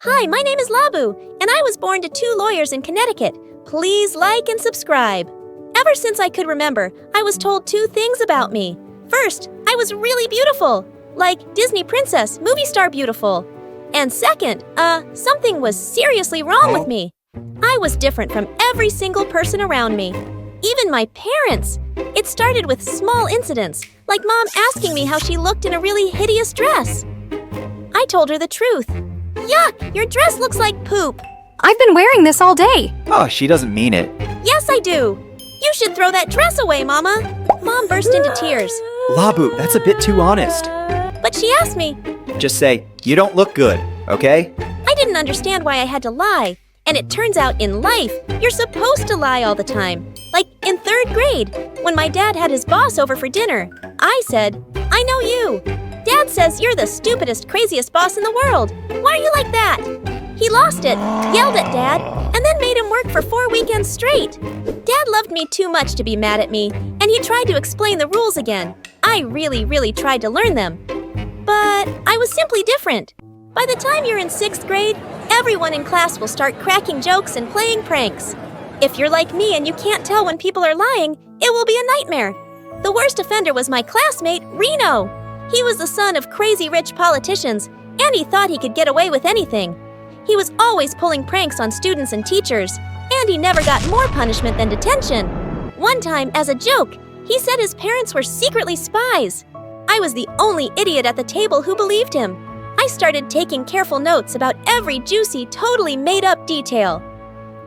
Hi, my name is Labu, and I was born to 2 lawyers in Connecticut. Please like and subscribe. Ever since I could remember, I was told 2 things about me. First, I was really beautiful, like Disney princess, movie star beautiful. And second, something was seriously wrong with me. I was different from every single person around me. Even my parents. It started with small incidents, like Mom asking me how she looked in a really hideous dress. I told her the truth. Yuck, your dress looks like poop. I've been wearing this all day. Oh, she doesn't mean it. Yes, I do. You should throw that dress away, Mama. Mom burst into tears. Labu, that's a bit too honest. But she asked me. Just say, you don't look good, okay? I didn't understand why I had to lie. And it turns out in life, you're supposed to lie all the time. Like in 3rd grade, when my dad had his boss over for dinner. I said, I know you. Dad says you're the stupidest, craziest boss in the world. Why are you like that? He lost it, yelled at Dad, and then made him work for 4 weekends straight. Dad loved me too much to be mad at me, and he tried to explain the rules again. I really tried to learn them. But I was simply different. By the time you're in 6th grade, everyone in class will start cracking jokes and playing pranks. If you're like me and you can't tell when people are lying, it will be a nightmare. The worst offender was my classmate, Reno. He was the son of crazy rich politicians, and he thought he could get away with anything. He was always pulling pranks on students and teachers, and he never got more punishment than detention. One time, as a joke, he said his parents were secretly spies. I was the only idiot at the table who believed him. I started taking careful notes about every juicy, totally made-up detail.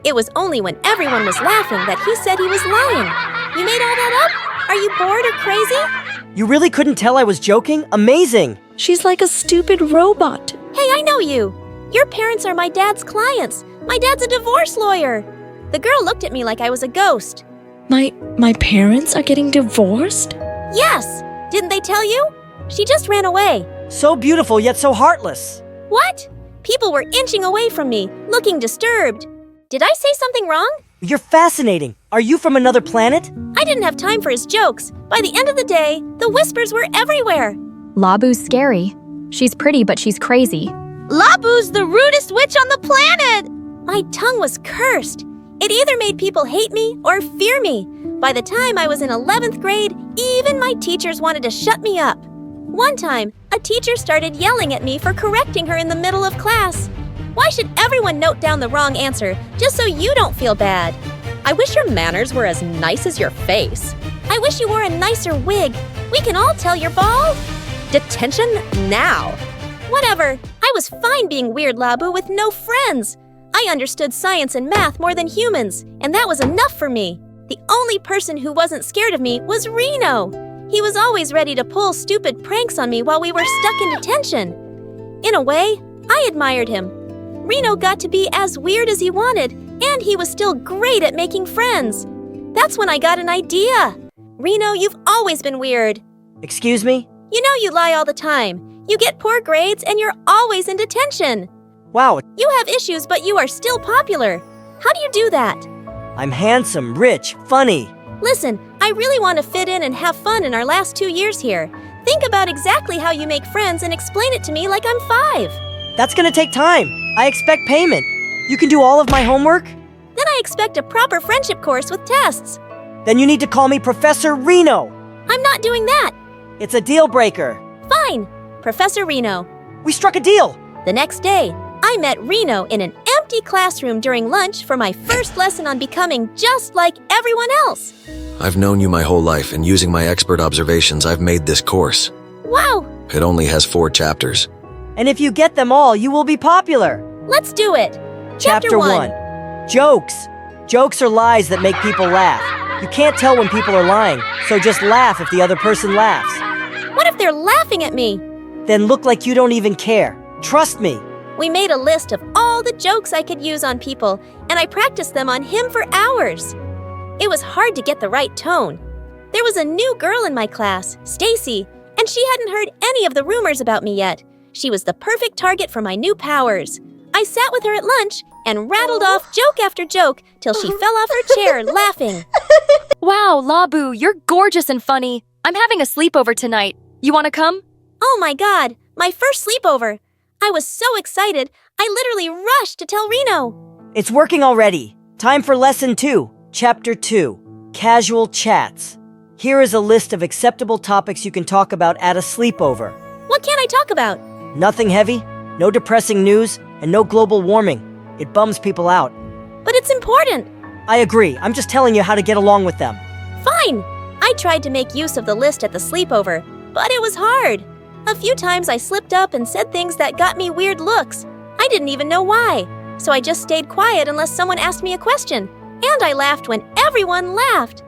It was only when everyone was laughing that he said he was lying. You made all that up? Are you bored or crazy? You really couldn't tell I was joking? Amazing! She's like a stupid robot. Hey, I know you. Your parents are my dad's clients. My dad's a divorce lawyer. The girl looked at me like I was a ghost. My parents are getting divorced? Yes! Didn't they tell you? She just ran away. So beautiful yet so heartless. What? People were inching away from me, looking disturbed. Did I say something wrong? You're fascinating. Are you from another planet? I didn't have time for his jokes. By the end of the day, the whispers were everywhere. Labu's scary. She's pretty, but she's crazy. Labu's the rudest witch on the planet! My tongue was cursed. It either made people hate me or fear me. By the time I was in 11th grade, even my teachers wanted to shut me up. One time, a teacher started yelling at me for correcting her in the middle of class. Why should everyone note down the wrong answer just so you don't feel bad? I wish your manners were as nice as your face. I wish you wore a nicer wig. We can all tell you're bald. Detention now. Whatever. I was fine being weird, Labu, with no friends. I understood science and math more than humans, and that was enough for me. The only person who wasn't scared of me was Reno. He was always ready to pull stupid pranks on me while we were stuck in detention. In a way, I admired him. Reno got to be as weird as he wanted, and he was still great at making friends. That's when I got an idea. Reno, you've always been weird. Excuse me? You know you lie all the time. You get poor grades and you're always in detention. Wow, You have issues, but you are still popular. How do you do that? I'm handsome, rich, funny. Listen, I really want to fit in and have fun in our last 2 years here. Think about exactly how you make friends and explain it to me like I'm 5. That's gonna take time. I expect payment. You can do all of my homework? Then I expect a proper friendship course with tests. Then you need to call me Professor Reno. I'm not doing that. It's a deal breaker. Fine, Professor Reno. We struck a deal. The next day, I met Reno in an empty classroom during lunch for my first lesson on becoming just like everyone else. I've known you my whole life, and using my expert observations, I've made this course. Wow, It only has 4 chapters. And if you get them all, you will be popular. let's do it. Chapter 1. Jokes. Jokes are lies that make people laugh. You can't tell when people are lying, so just laugh if the other person laughs. What if they're laughing at me? Then look like you don't even care. Trust me. We made a list of all the jokes I could use on people, and I practiced them on him for hours. It was hard to get the right tone. There was a new girl in my class, Stacy, and she hadn't heard any of the rumors about me yet. She was the perfect target for my new powers. I sat with her at lunch and rattled off joke after joke till she fell off her chair laughing. Wow, Labu, you're gorgeous and funny. I'm having a sleepover tonight. You want to come? Oh my God, my first sleepover. I was so excited, I literally rushed to tell Reno. It's working already. Time for Lesson 2, Chapter 2, Casual Chats. Here is a list of acceptable topics you can talk about at a sleepover. What can I talk about? Nothing heavy, no depressing news, and no global warming. It bums people out. But it's important. I agree. I'm just telling you how to get along with them. Fine. I tried to make use of the list at the sleepover, but it was hard. A few times I slipped up and said things that got me weird looks. I didn't even know why. So I just stayed quiet unless someone asked me a question. And I laughed when everyone laughed.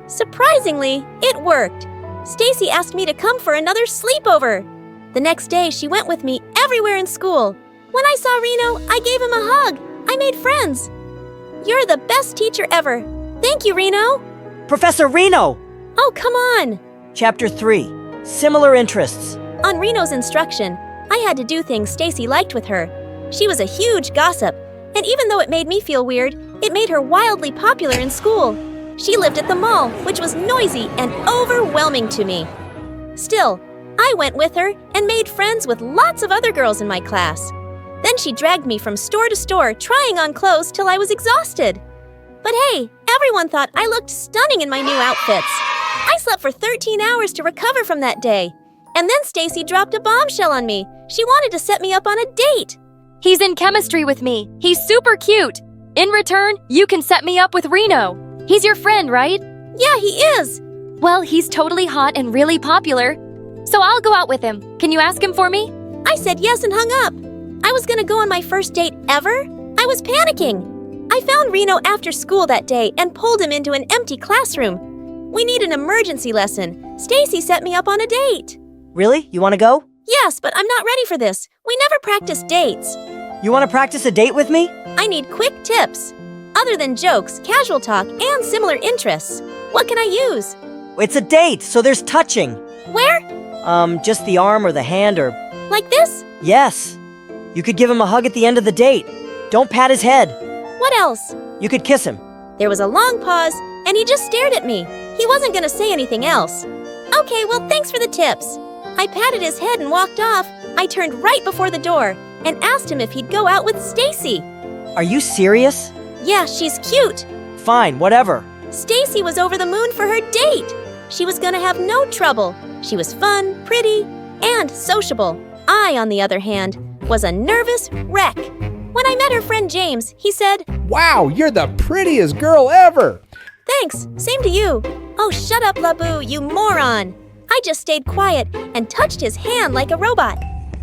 Surprisingly, it worked. Stacy asked me to come for another sleepover. The next day, she went with me everywhere in school. When I saw Reno, I gave him a hug. I made friends. You're the best teacher ever. Thank you, Reno. Professor Reno! Oh, come on. Chapter 3, Similar Interests. On Reno's instruction, I had to do things Stacy liked with her. She was a huge gossip, and even though it made me feel weird, it made her wildly popular in school. She lived at the mall, which was noisy and overwhelming to me. Still, I went with her and made friends with lots of other girls in my class. Then she dragged me from store to store trying on clothes till I was exhausted. But hey, everyone thought I looked stunning in my new outfits. I slept for 13 hours to recover from that day. And then Stacy dropped a bombshell on me. She wanted to set me up on a date. He's in chemistry with me. He's super cute. In return, you can set me up with Reno. He's your friend, right? Yeah, he is. Well, he's totally hot and really popular. So I'll go out with him. Can you ask him for me? I said yes and hung up. I was gonna go on my first date ever. I was panicking. I found Reno after school that day and pulled him into an empty classroom. We need an emergency lesson. Stacy set me up on a date. Really? You want to go? Yes, but I'm not ready for this. We never practice dates. You want to practice a date with me? I need quick tips. Other than jokes, casual talk, and similar interests. What can I use? It's a date, so there's touching. Where? Just the arm or the hand or... Like this? Yes. You could give him a hug at the end of the date. Don't pat his head. What else? You could kiss him. There was a long pause, and he just stared at me. He wasn't gonna say anything else. Okay, well, thanks for the tips. I patted his head and walked off. I turned right before the door and asked him if he'd go out with Stacy. Are you serious? Yeah, she's cute. Fine, whatever. Stacy was over the moon for her date. She was gonna have no trouble. She was fun, pretty, and sociable. I, on the other hand, was a nervous wreck. When I met her friend James, he said, Wow, you're the prettiest girl ever! Thanks, same to you. Oh, shut up, Labubu, you moron. I just stayed quiet and touched his hand like a robot.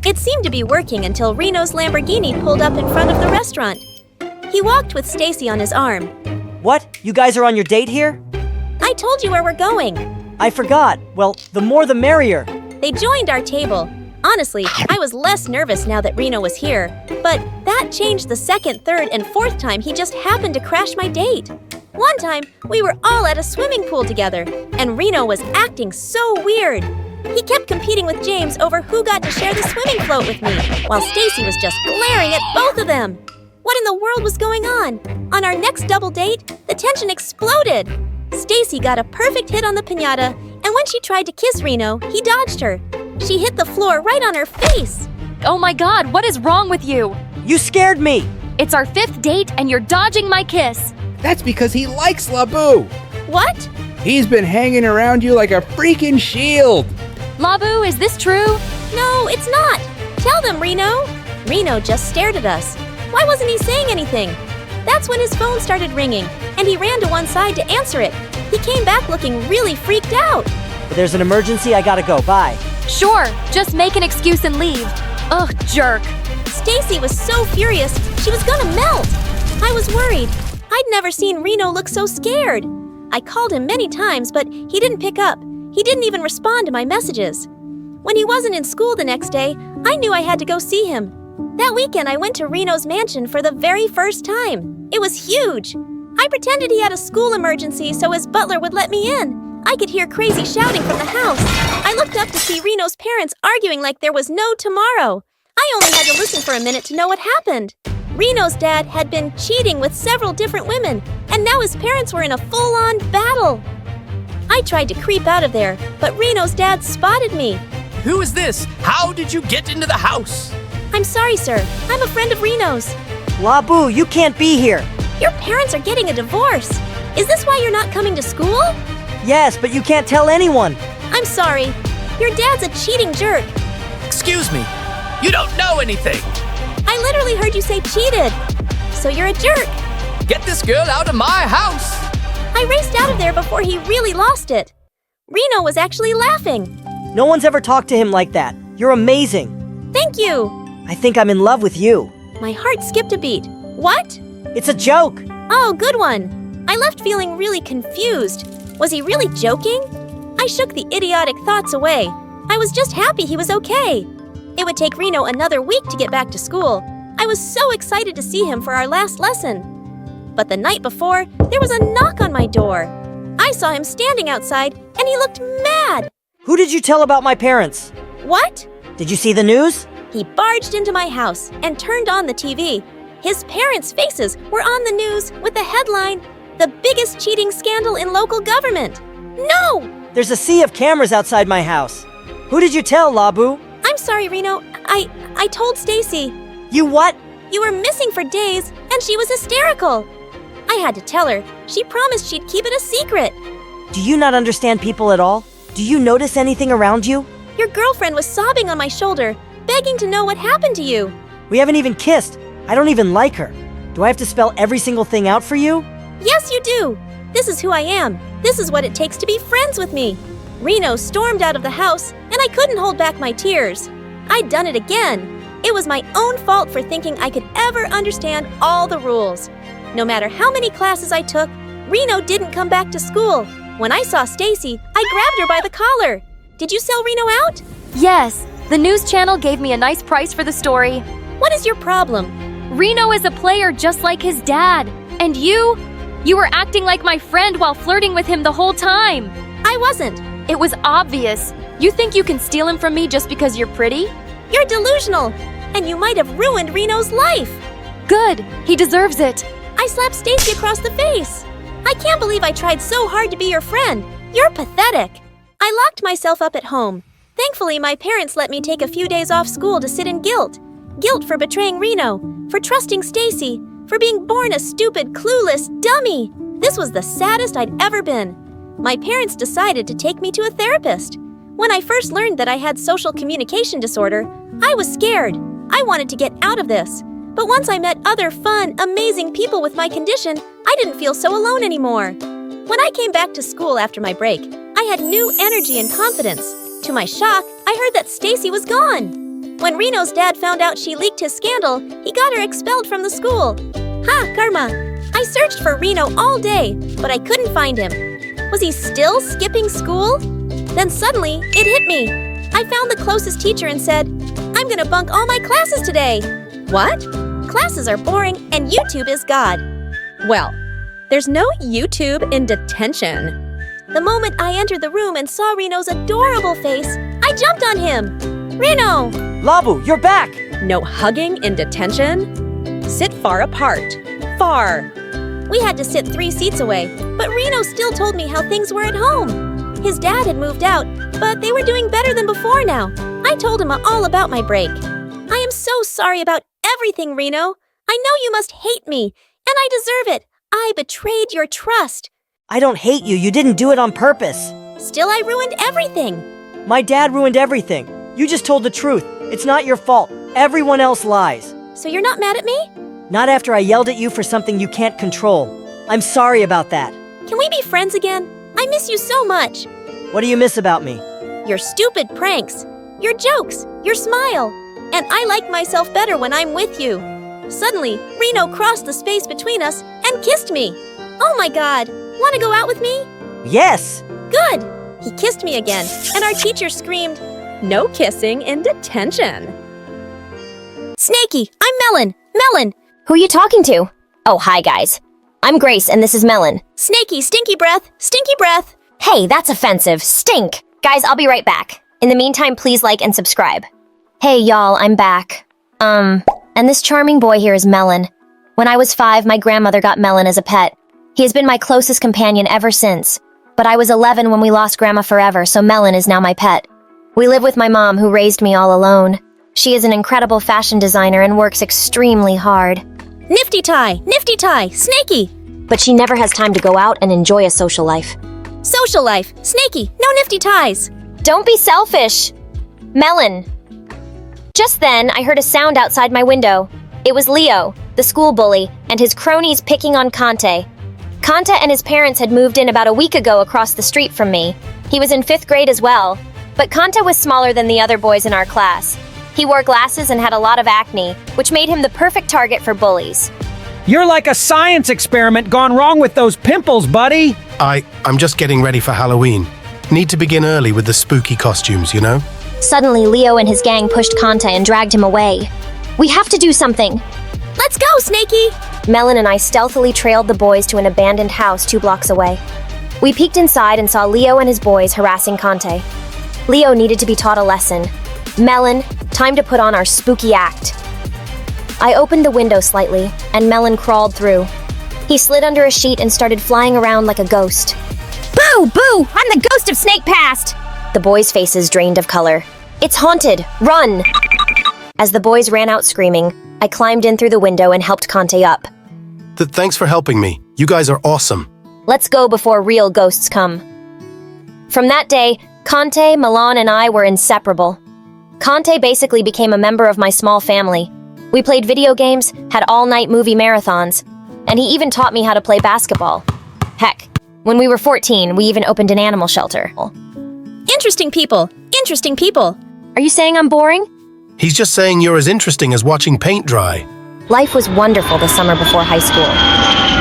It seemed to be working until Reno's Lamborghini pulled up in front of the restaurant. He walked with Stacy on his arm. What? You guys are on your date here? I told you where we're going. I forgot. Well, the more the merrier. They joined our table. Honestly, I was less nervous now that Reno was here, but that changed the second, third, and fourth time he just happened to crash my date. One time, we were all at a swimming pool together, and Reno was acting so weird. He kept competing with James over who got to share the swimming float with me, while Stacy was just glaring at both of them. What in the world was going on? On our next double date, the tension exploded. Stacy got a perfect hit on the piñata, and when she tried to kiss Reno, he dodged her. She hit the floor right on her face. Oh my god, what is wrong with you? You scared me! It's our 5th date and you're dodging my kiss. That's because he likes Labu! What? He's been hanging around you like a freaking shield! Labu, is this true? No, it's not. Tell them, Reno. Reno just stared at us. Why wasn't he saying anything? That's when his phone started ringing, and he ran to one side to answer it. He came back looking really freaked out. There's an emergency, I gotta go. Bye. Sure, just make an excuse and leave. Ugh, jerk. Stacy was so furious, she was gonna melt. I was worried. I'd never seen Reno look so scared. I called him many times, but he didn't pick up. He didn't even respond to my messages. When he wasn't in school the next day, I knew I had to go see him. That weekend, I went to Reno's mansion for the very first time. It was huge. I pretended he had a school emergency so his butler would let me in. I could hear crazy shouting from the house. I looked up to see Reno's parents arguing like there was no tomorrow. I only had to listen for a minute to know what happened. Reno's dad had been cheating with several different women, and now his parents were in a full-on battle. I tried to creep out of there, but Reno's dad spotted me. Who is this? How did you get into the house? I'm sorry, sir. I'm a friend of Reno's. Labu, you can't be here. Your parents are getting a divorce. Is this why you're not coming to school? Yes, but you can't tell anyone. I'm sorry. Your dad's a cheating jerk. Excuse me. You don't know anything. I literally heard you say cheated. So you're a jerk. Get this girl out of my house. I raced out of there before he really lost it. Reno was actually laughing. No one's ever talked to him like that. You're amazing. Thank you. I think I'm in love with you. My heart skipped a beat. What? It's a joke. Oh, good one. I left feeling really confused. Was he really joking? I shook the idiotic thoughts away. I was just happy he was okay. It would take Reno another week to get back to school. I was so excited to see him for our last lesson. But the night before, there was a knock on my door. I saw him standing outside, and he looked mad. Who did you tell about my parents? What? Did you see the news? He barged into my house and turned on the TV. His parents' faces were on the news with the headline, "The biggest cheating scandal in local government." No! There's a sea of cameras outside my house. Who did you tell, Labu? I'm sorry, Reno. I told Stacy. You what? You were missing for days, and she was hysterical. I had to tell her. She promised she'd keep it a secret. Do you not understand people at all? Do you notice anything around you? Your girlfriend was sobbing on my shoulder, begging to know what happened to you. We haven't even kissed. I don't even like her. Do I have to spell every single thing out for you? Yes, you do. This is who I am. This is what it takes to be friends with me. Reno stormed out of the house, and I couldn't hold back my tears. I'd done it again. It was my own fault for thinking I could ever understand all the rules. No matter how many classes I took, Reno didn't come back to school. When I saw Stacy, I grabbed her by the collar. Did you sell Reno out? Yes, the news channel gave me a nice price for the story. What is your problem? Reno is a player just like his dad. And you were acting like my friend while flirting with him the whole time. I wasn't. It was obvious. You think you can steal him from me just because you're pretty? You're delusional, and you might have ruined Reno's life. Good, he deserves it. I slapped Stacy across the face. I can't believe I tried so hard to be your friend. You're pathetic. I locked myself up at home. Thankfully, my parents let me take a few days off school to sit in guilt. Guilt for betraying Reno, for trusting Stacy, for being born a stupid, clueless dummy. This was the saddest I'd ever been. My parents decided to take me to a therapist. When I first learned that I had social communication disorder, I was scared. I wanted to get out of this. But once I met other fun, amazing people with my condition, I didn't feel so alone anymore. When I came back to school after my break, I had new energy and confidence. To my shock, I heard that Stacy was gone. When Reno's dad found out she leaked his scandal, he got her expelled from the school. Ha, karma! I searched for Reno all day, but I couldn't find him. Was he still skipping school? Then suddenly, it hit me. I found the closest teacher and said, "I'm gonna bunk all my classes today." What? Classes are boring and YouTube is God. Well, there's no YouTube in detention. The moment I entered the room and saw Reno's adorable face, I jumped on him. Reno! Labu, you're back! No hugging in detention? Sit far apart. Far. We had to sit 3 seats away, but Reno still told me how things were at home. His dad had moved out, but they were doing better than before now. I told him all about my break. I am so sorry about everything, Reno. I know you must hate me, and I deserve it. I betrayed your trust. I don't hate you. You didn't do it on purpose. Still, I ruined everything. My dad ruined everything. You just told the truth. It's not your fault. Everyone else lies. So you're not mad at me? Not after I yelled at you for something you can't control. I'm sorry about that. Can we be friends again? I miss you so much. What do you miss about me? Your stupid pranks, your jokes, your smile. And I like myself better when I'm with you. Suddenly, Reno crossed the space between us and kissed me. Oh my God, want to go out with me? Yes! Good! He kissed me again, and our teacher screamed, "No kissing in detention." Snakey, I'm Melon. Melon! Who are you talking to? Oh, hi guys. I'm Grace and this is Melon. Snakey, stinky breath, stinky breath. Hey, that's offensive. Stink. Guys, I'll be right back. In the meantime, please like and subscribe. Hey y'all, I'm back. And this charming boy here is Melon. When I was 5, my grandmother got Melon as a pet. He has been my closest companion ever since. But I was 11 when we lost Grandma forever, so Melon is now my pet. We live with my mom, who raised me all alone. She is an incredible fashion designer and works extremely hard. Nifty tie, Snaky. But she never has time to go out and enjoy a social life. Social life, Snaky, no nifty ties. Don't be selfish. Melon. Just then, I heard a sound outside my window. It was Leo, the school bully, and his cronies picking on Conte. Conte and his parents had moved in about a week ago across the street from me. He was in 5th grade as well, but Conte was smaller than the other boys in our class. He wore glasses and had a lot of acne, which made him the perfect target for bullies. You're like a science experiment gone wrong with those pimples, buddy. I'm just getting ready for Halloween. Need to begin early with the spooky costumes, you know? Suddenly, Leo and his gang pushed Conte and dragged him away. We have to do something. Let's go, Snaky. Melon and I stealthily trailed the boys to an abandoned house 2 blocks away. We peeked inside and saw Leo and his boys harassing Conte. Leo needed to be taught a lesson. Melon, time to put on our spooky act. I opened the window slightly, and Melon crawled through. He slid under a sheet and started flying around like a ghost. Boo, boo, I'm the ghost of Snake Past. The boys' faces drained of color. It's haunted! Run! As the boys ran out screaming, I climbed in through the window and helped Conte up. Thanks for helping me. You guys are awesome. Let's go before real ghosts come. From that day, Conte, Milan, and I were inseparable. Conte basically became a member of my small family. We played video games, had all-night movie marathons, and he even taught me how to play basketball. Heck, when we were 14, we even opened an animal shelter. Interesting people. Are you saying I'm boring? He's just saying you're as interesting as watching paint dry. Life was wonderful the summer before high school.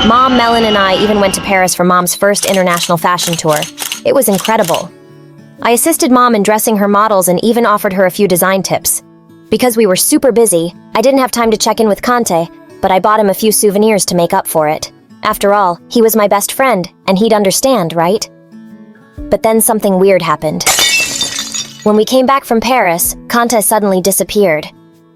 Mom, Melon, and I even went to Paris for Mom's first international fashion tour. It was incredible. I assisted Mom in dressing her models and even offered her a few design tips. Because we were super busy, I didn't have time to check in with Conte, but I bought him a few souvenirs to make up for it. After all, he was my best friend, and he'd understand, right? But then something weird happened. When we came back from Paris, Conte suddenly disappeared.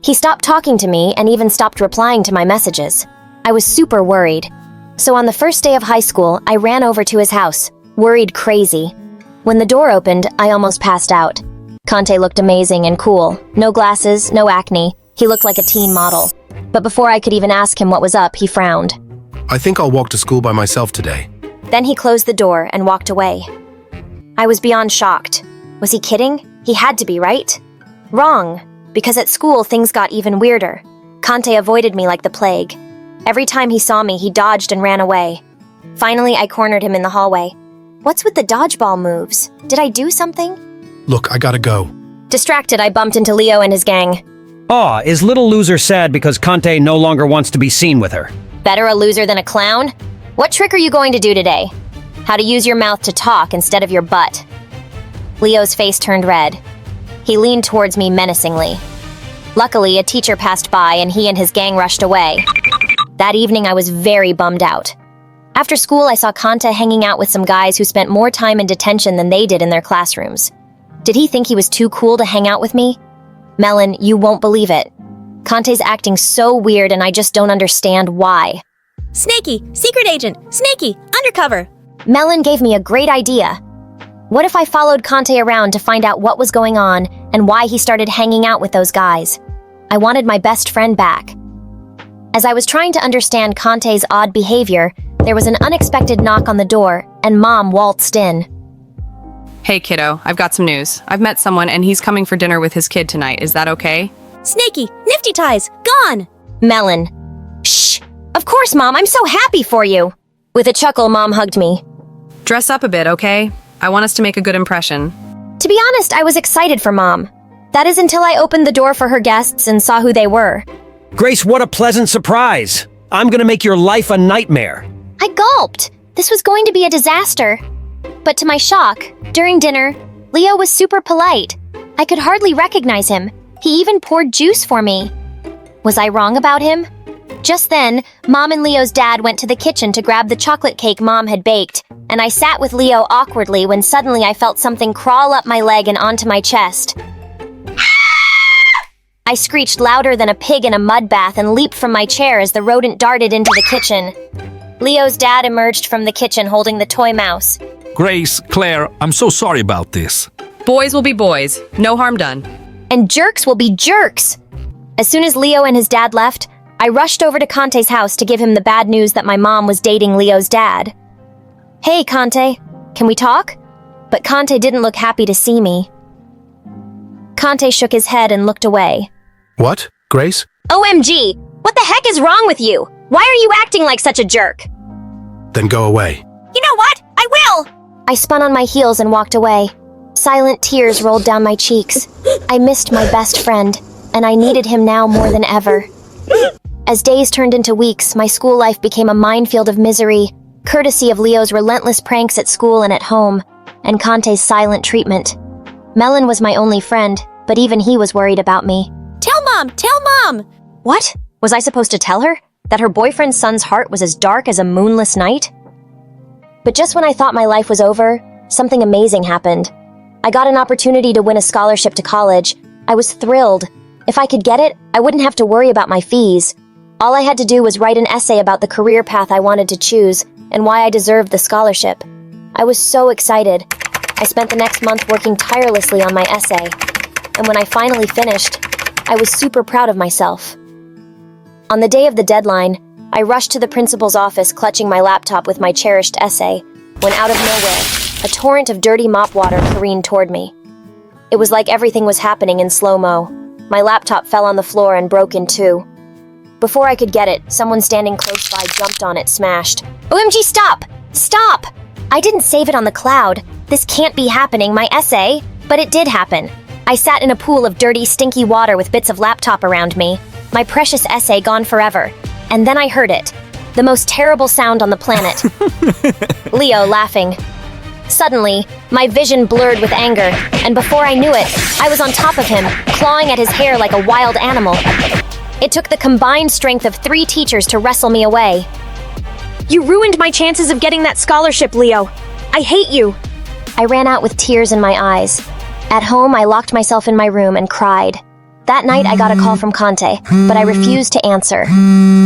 He stopped talking to me and even stopped replying to my messages. I was super worried. So on the first day of high school, I ran over to his house, worried crazy. When the door opened, I almost passed out. Conte looked amazing and cool. No glasses, no acne. He looked like a teen model. But before I could even ask him what was up, he frowned. I think I'll walk to school by myself today. Then he closed the door and walked away. I was beyond shocked. Was he kidding? He had to be, right? Wrong, because at school things got even weirder. Conte avoided me like the plague. Every time he saw me, he dodged and ran away. Finally, I cornered him in the hallway. What's with the dodgeball moves? Did I do something? Look, I gotta go. Distracted, I bumped into Leo and his gang. Aw, is little loser sad because Conte no longer wants to be seen with her? Better a loser than a clown? What trick are you going to do today? How to use your mouth to talk instead of your butt. Leo's face turned red. He leaned towards me menacingly. Luckily, a teacher passed by and he and his gang rushed away. That evening, I was very bummed out. After school, I saw Conte hanging out with some guys who spent more time in detention than they did in their classrooms. Did he think he was too cool to hang out with me? Melon, you won't believe it. Conte's acting so weird and I just don't understand why. Snaky, secret agent, Snaky, undercover. Melon gave me a great idea. What if I followed Conte around to find out what was going on and why he started hanging out with those guys? I wanted my best friend back. As I was trying to understand Conte's odd behavior, there was an unexpected knock on the door, and Mom waltzed in. Hey kiddo, I've got some news. I've met someone and he's coming for dinner with his kid tonight. Is that okay? Snaky, nifty ties, gone. Melon. Shh! Of course, Mom, I'm so happy for you! With a chuckle, Mom hugged me. Dress up a bit, okay? I want us to make a good impression. To be honest, I was excited for Mom. That is until I opened the door for her guests and saw who they were. Grace, what a pleasant surprise! I'm gonna make your life a nightmare. I gulped. This was going to be a disaster. But to my shock, during dinner, Leo was super polite. I could hardly recognize him. He even poured juice for me. Was I wrong about him? Just then, Mom and Leo's dad went to the kitchen to grab the chocolate cake Mom had baked, and I sat with Leo awkwardly when suddenly I felt something crawl up my leg and onto my chest. I screeched louder than a pig in a mud bath and leaped from my chair as the rodent darted into the kitchen. Leo's dad emerged from the kitchen holding the toy mouse. Grace, Claire, I'm so sorry about this. Boys will be boys. No harm done. and jerks will be jerks. As soon as Leo and his dad left, I rushed over to Conte's house to give him the bad news that my mom was dating Leo's dad. Hey, Conte, can we talk? But Conte didn't look happy to see me. Conte shook his head and looked away. What, Grace? OMG! What the heck is wrong with you? Why are you acting like such a jerk? Then go away. You know what? I will! I spun on my heels and walked away. Silent tears rolled down my cheeks. I missed my best friend, and I needed him now more than ever. As days turned into weeks, my school life became a minefield of misery, courtesy of Leo's relentless pranks at school and at home, and Conte's silent treatment. Melon was my only friend, but even he was worried about me. Tell Mom! Tell Mom! What? Was I supposed to tell her? That her boyfriend's son's heart was as dark as a moonless night? But just when I thought my life was over, something amazing happened. I got an opportunity to win a scholarship to college. I was thrilled. If I could get it, I wouldn't have to worry about my fees. All I had to do was write an essay about the career path I wanted to choose and why I deserved the scholarship. I was so excited. I spent the next month working tirelessly on my essay. And when I finally finished, I was super proud of myself. On the day of the deadline, I rushed to the principal's office clutching my laptop with my cherished essay, when out of nowhere, a torrent of dirty mop water careened toward me. It was like everything was happening in slow-mo. My laptop fell on the floor and broke in two. Before I could get it, someone standing close by jumped on it, smashed. OMG, stop! Stop! I didn't save it on the cloud. This can't be happening, my essay. But it did happen. I sat in a pool of dirty, stinky water with bits of laptop around me. My precious essay gone forever. And then I heard it. The most terrible sound on the planet. Leo laughing. Suddenly, my vision blurred with anger, and before I knew it, I was on top of him, clawing at his hair like a wild animal. It took the combined strength of 3 teachers to wrestle me away. You ruined my chances of getting that scholarship, Leo. I hate you. I ran out with tears in my eyes. At home, I locked myself in my room and cried. That night, I got a call from Conte, but I refused to answer.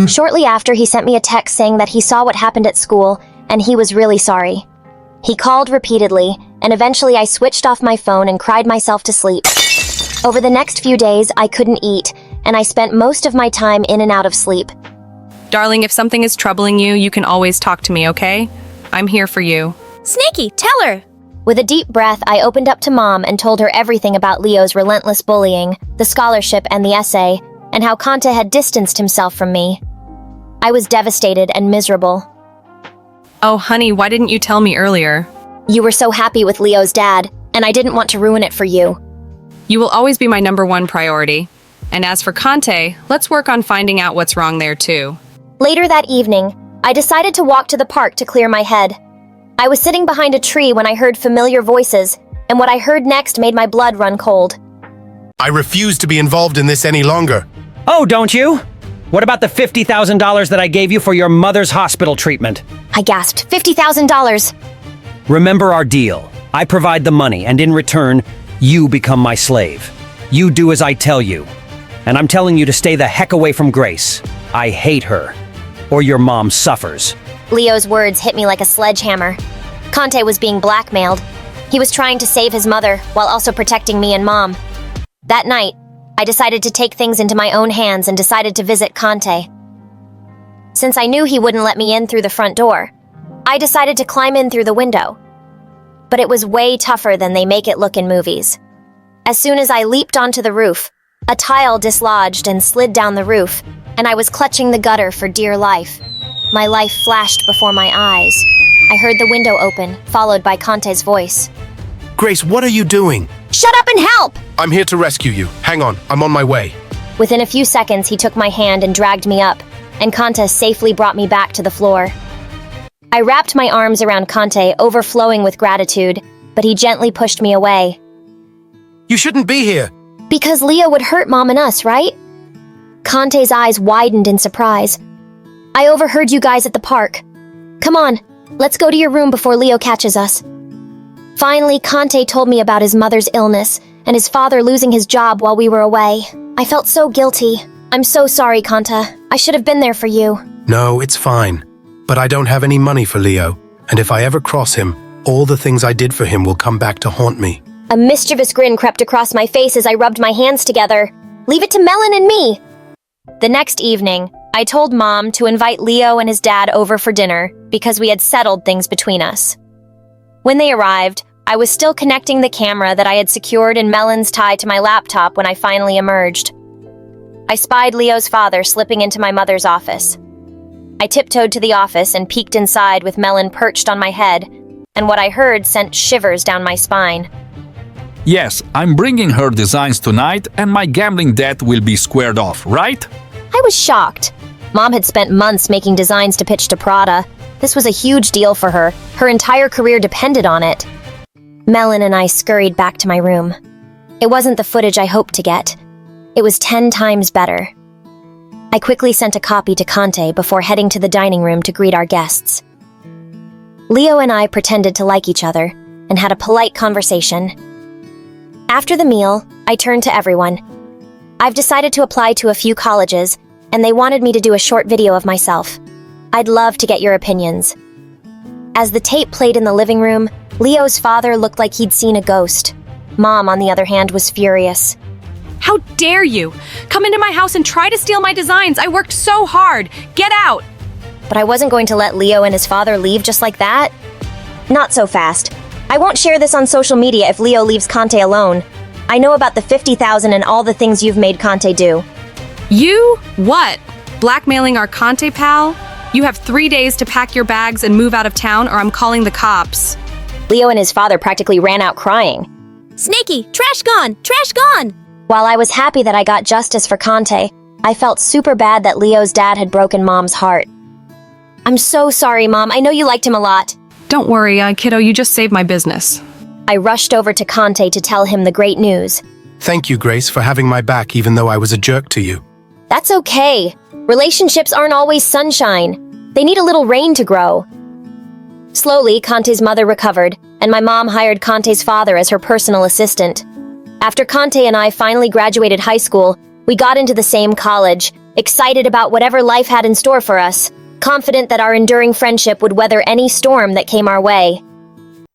Shortly after, he sent me a text saying that he saw what happened at school, and he was really sorry. He called repeatedly, and eventually I switched off my phone and cried myself to sleep. Over the next few days, I couldn't eat, and I spent most of my time in and out of sleep. Darling, if something is troubling you, you can always talk to me, okay? I'm here for you. Snaky, tell her! With a deep breath, I opened up to Mom and told her everything about Leo's relentless bullying, the scholarship and the essay, and how Conte had distanced himself from me. I was devastated and miserable. Oh, honey, why didn't you tell me earlier? You were so happy with Leo's dad, and I didn't want to ruin it for you. You will always be my #1 priority. And as for Conte, let's work on finding out what's wrong there too. Later that evening, I decided to walk to the park to clear my head. I was sitting behind a tree when I heard familiar voices, and what I heard next made my blood run cold. I refuse to be involved in this any longer. Oh, don't you? What about the $50,000 that I gave you for your mother's hospital treatment? I gasped, $50,000. Remember our deal. I provide the money, and in return, you become my slave. You do as I tell you. And I'm telling you to stay the heck away from Grace. I hate her. Or your mom suffers. Leo's words hit me like a sledgehammer. Conte was being blackmailed. He was trying to save his mother while also protecting me and Mom. That night, I decided to take things into my own hands and decided to visit Conte. Since I knew he wouldn't let me in through the front door, I decided to climb in through the window. But it was way tougher than they make it look in movies. As soon as I leaped onto the roof, a tile dislodged and slid down the roof, and I was clutching the gutter for dear life. My life flashed before my eyes. I heard the window open, followed by Conte's voice. Grace, what are you doing? Shut up and help! I'm here to rescue you. Hang on, I'm on my way. Within a few seconds, he took my hand and dragged me up, and Conte safely brought me back to the floor. I wrapped my arms around Conte, overflowing with gratitude, but he gently pushed me away. You shouldn't be here. Because Leo would hurt Mom and us, right? Conte's eyes widened in surprise. I overheard you guys at the park. Come on, let's go to your room before Leo catches us. Finally, Conte told me about his mother's illness and his father losing his job while we were away. I felt so guilty. I'm so sorry, Conte. I should have been there for you. No, it's fine. But I don't have any money for Leo, and if I ever cross him, all the things I did for him will come back to haunt me. A mischievous grin crept across my face as I rubbed my hands together. Leave it to Melon and me. The next evening, I told Mom to invite Leo and his dad over for dinner because we had settled things between us. When they arrived, I was still connecting the camera that I had secured in Melon's tie to my laptop when I finally emerged. I spied Leo's father slipping into my mother's office. I tiptoed to the office and peeked inside with Melon perched on my head, and what I heard sent shivers down my spine. Yes, I'm bringing her designs tonight and my gambling debt will be squared off, right? I was shocked. Mom had spent months making designs to pitch to Prada. This was a huge deal for her. Her entire career depended on it. Melon and I scurried back to my room. It wasn't the footage I hoped to get. It was 10 times better. I quickly sent a copy to Conte before heading to the dining room to greet our guests. Leo and I pretended to like each other and had a polite conversation. After the meal, I turned to everyone. I've decided to apply to a few colleges, and they wanted me to do a short video of myself. I'd love to get your opinions. As the tape played in the living room, Leo's father looked like he'd seen a ghost. Mom, on the other hand, was furious. How dare you! Come into my house and try to steal my designs! I worked so hard! Get out! But I wasn't going to let Leo and his father leave just like that. Not so fast. I won't share this on social media if Leo leaves Conte alone. I know about the 50,000 and all the things you've made Conte do. You? What? Blackmailing our Conte pal? You have 3 days to pack your bags and move out of town or I'm calling the cops. Leo and his father practically ran out crying. Snaky, trash gone! Trash gone! While I was happy that I got justice for Conte, I felt super bad that Leo's dad had broken Mom's heart. I'm so sorry, Mom. I know you liked him a lot. Don't worry, kiddo, you just saved my business. I rushed over to Conte to tell him the great news. Thank you, Grace, for having my back even though I was a jerk to you. That's okay. Relationships aren't always sunshine. They need a little rain to grow. Slowly, Conte's mother recovered, and my mom hired Conte's father as her personal assistant. After Conte and I finally graduated high school, we got into the same college, excited about whatever life had in store for us, confident that our enduring friendship would weather any storm that came our way.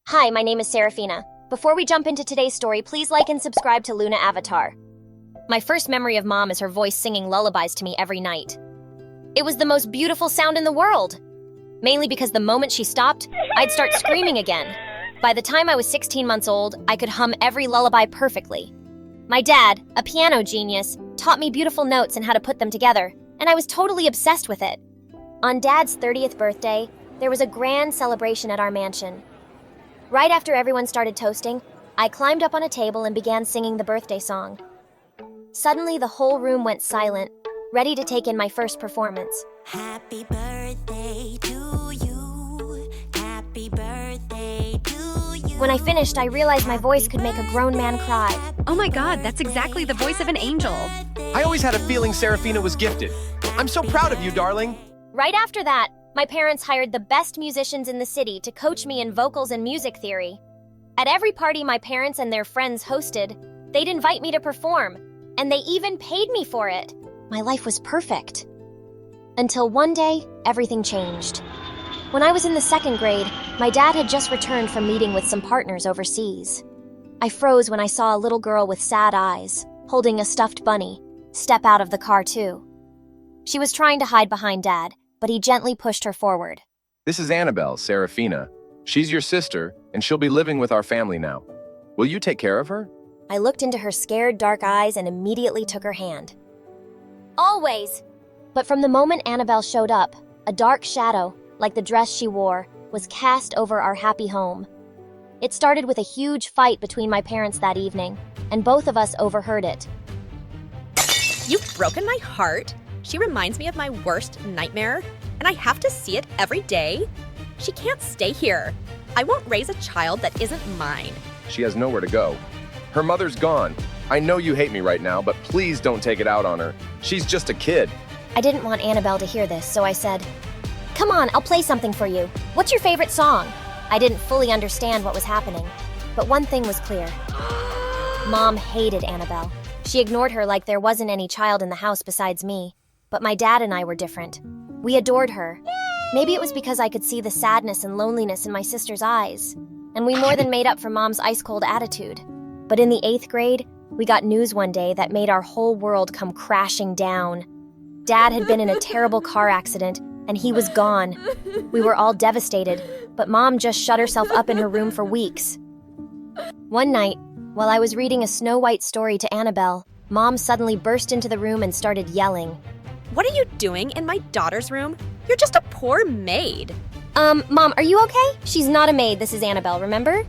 Hi, my name is Serafina. Before we jump into today's story, please like and subscribe to Luna Avatar. My first memory of Mom is her voice singing lullabies to me every night. It was the most beautiful sound in the world. Mainly because the moment she stopped, I'd start screaming again. By the time I was 16 months old, I could hum every lullaby perfectly. My dad, a piano genius, taught me beautiful notes and how to put them together, and I was totally obsessed with it. On Dad's 30th birthday, there was a grand celebration at our mansion. Right after everyone started toasting, I climbed up on a table and began singing the birthday song. Suddenly, the whole room went silent, ready to take in my first performance. Happy birthday to you. Happy birthday to you. When I finished, I realized my voice could make a grown man cry. Oh my god, that's exactly the voice of an angel. I always had a feeling Serafina was gifted. I'm so proud of you, darling. Right after that, my parents hired the best musicians in the city to coach me in vocals and music theory. At every party my parents and their friends hosted, they'd invite me to perform, and they even paid me for it. My life was perfect. Until one day, everything changed. When I was in the 2nd grade, my dad had just returned from meeting with some partners overseas. I froze when I saw a little girl with sad eyes, holding a stuffed bunny, step out of the car too. She was trying to hide behind Dad, but he gently pushed her forward. This is Annabelle, Serafina. She's your sister, and she'll be living with our family now. Will you take care of her? I looked into her scared, dark eyes and immediately took her hand. Always! But from the moment Annabelle showed up, a dark shadow, like the dress she wore, was cast over our happy home. It started with a huge fight between my parents that evening, and both of us overheard it. You've broken my heart. She reminds me of my worst nightmare, and I have to see it every day. She can't stay here. I won't raise a child that isn't mine. She has nowhere to go. Her mother's gone. I know you hate me right now, but please don't take it out on her. She's just a kid. I didn't want Annabelle to hear this, so I said, "Come on, I'll play something for you. What's your favorite song?" I didn't fully understand what was happening, but one thing was clear. Mom hated Annabelle. She ignored her like there wasn't any child in the house besides me. But my dad and I were different. We adored her. Maybe it was because I could see the sadness and loneliness in my sister's eyes. And we more than made up for Mom's ice-cold attitude. But in the 8th grade, we got news one day that made our whole world come crashing down. Dad had been in a terrible car accident, and he was gone. We were all devastated, but Mom just shut herself up in her room for weeks. One night, while I was reading a Snow White story to Annabelle, Mom suddenly burst into the room and started yelling. What are you doing in my daughter's room? You're just a poor maid. Mom, are you okay? She's not a maid, this is Annabelle, remember?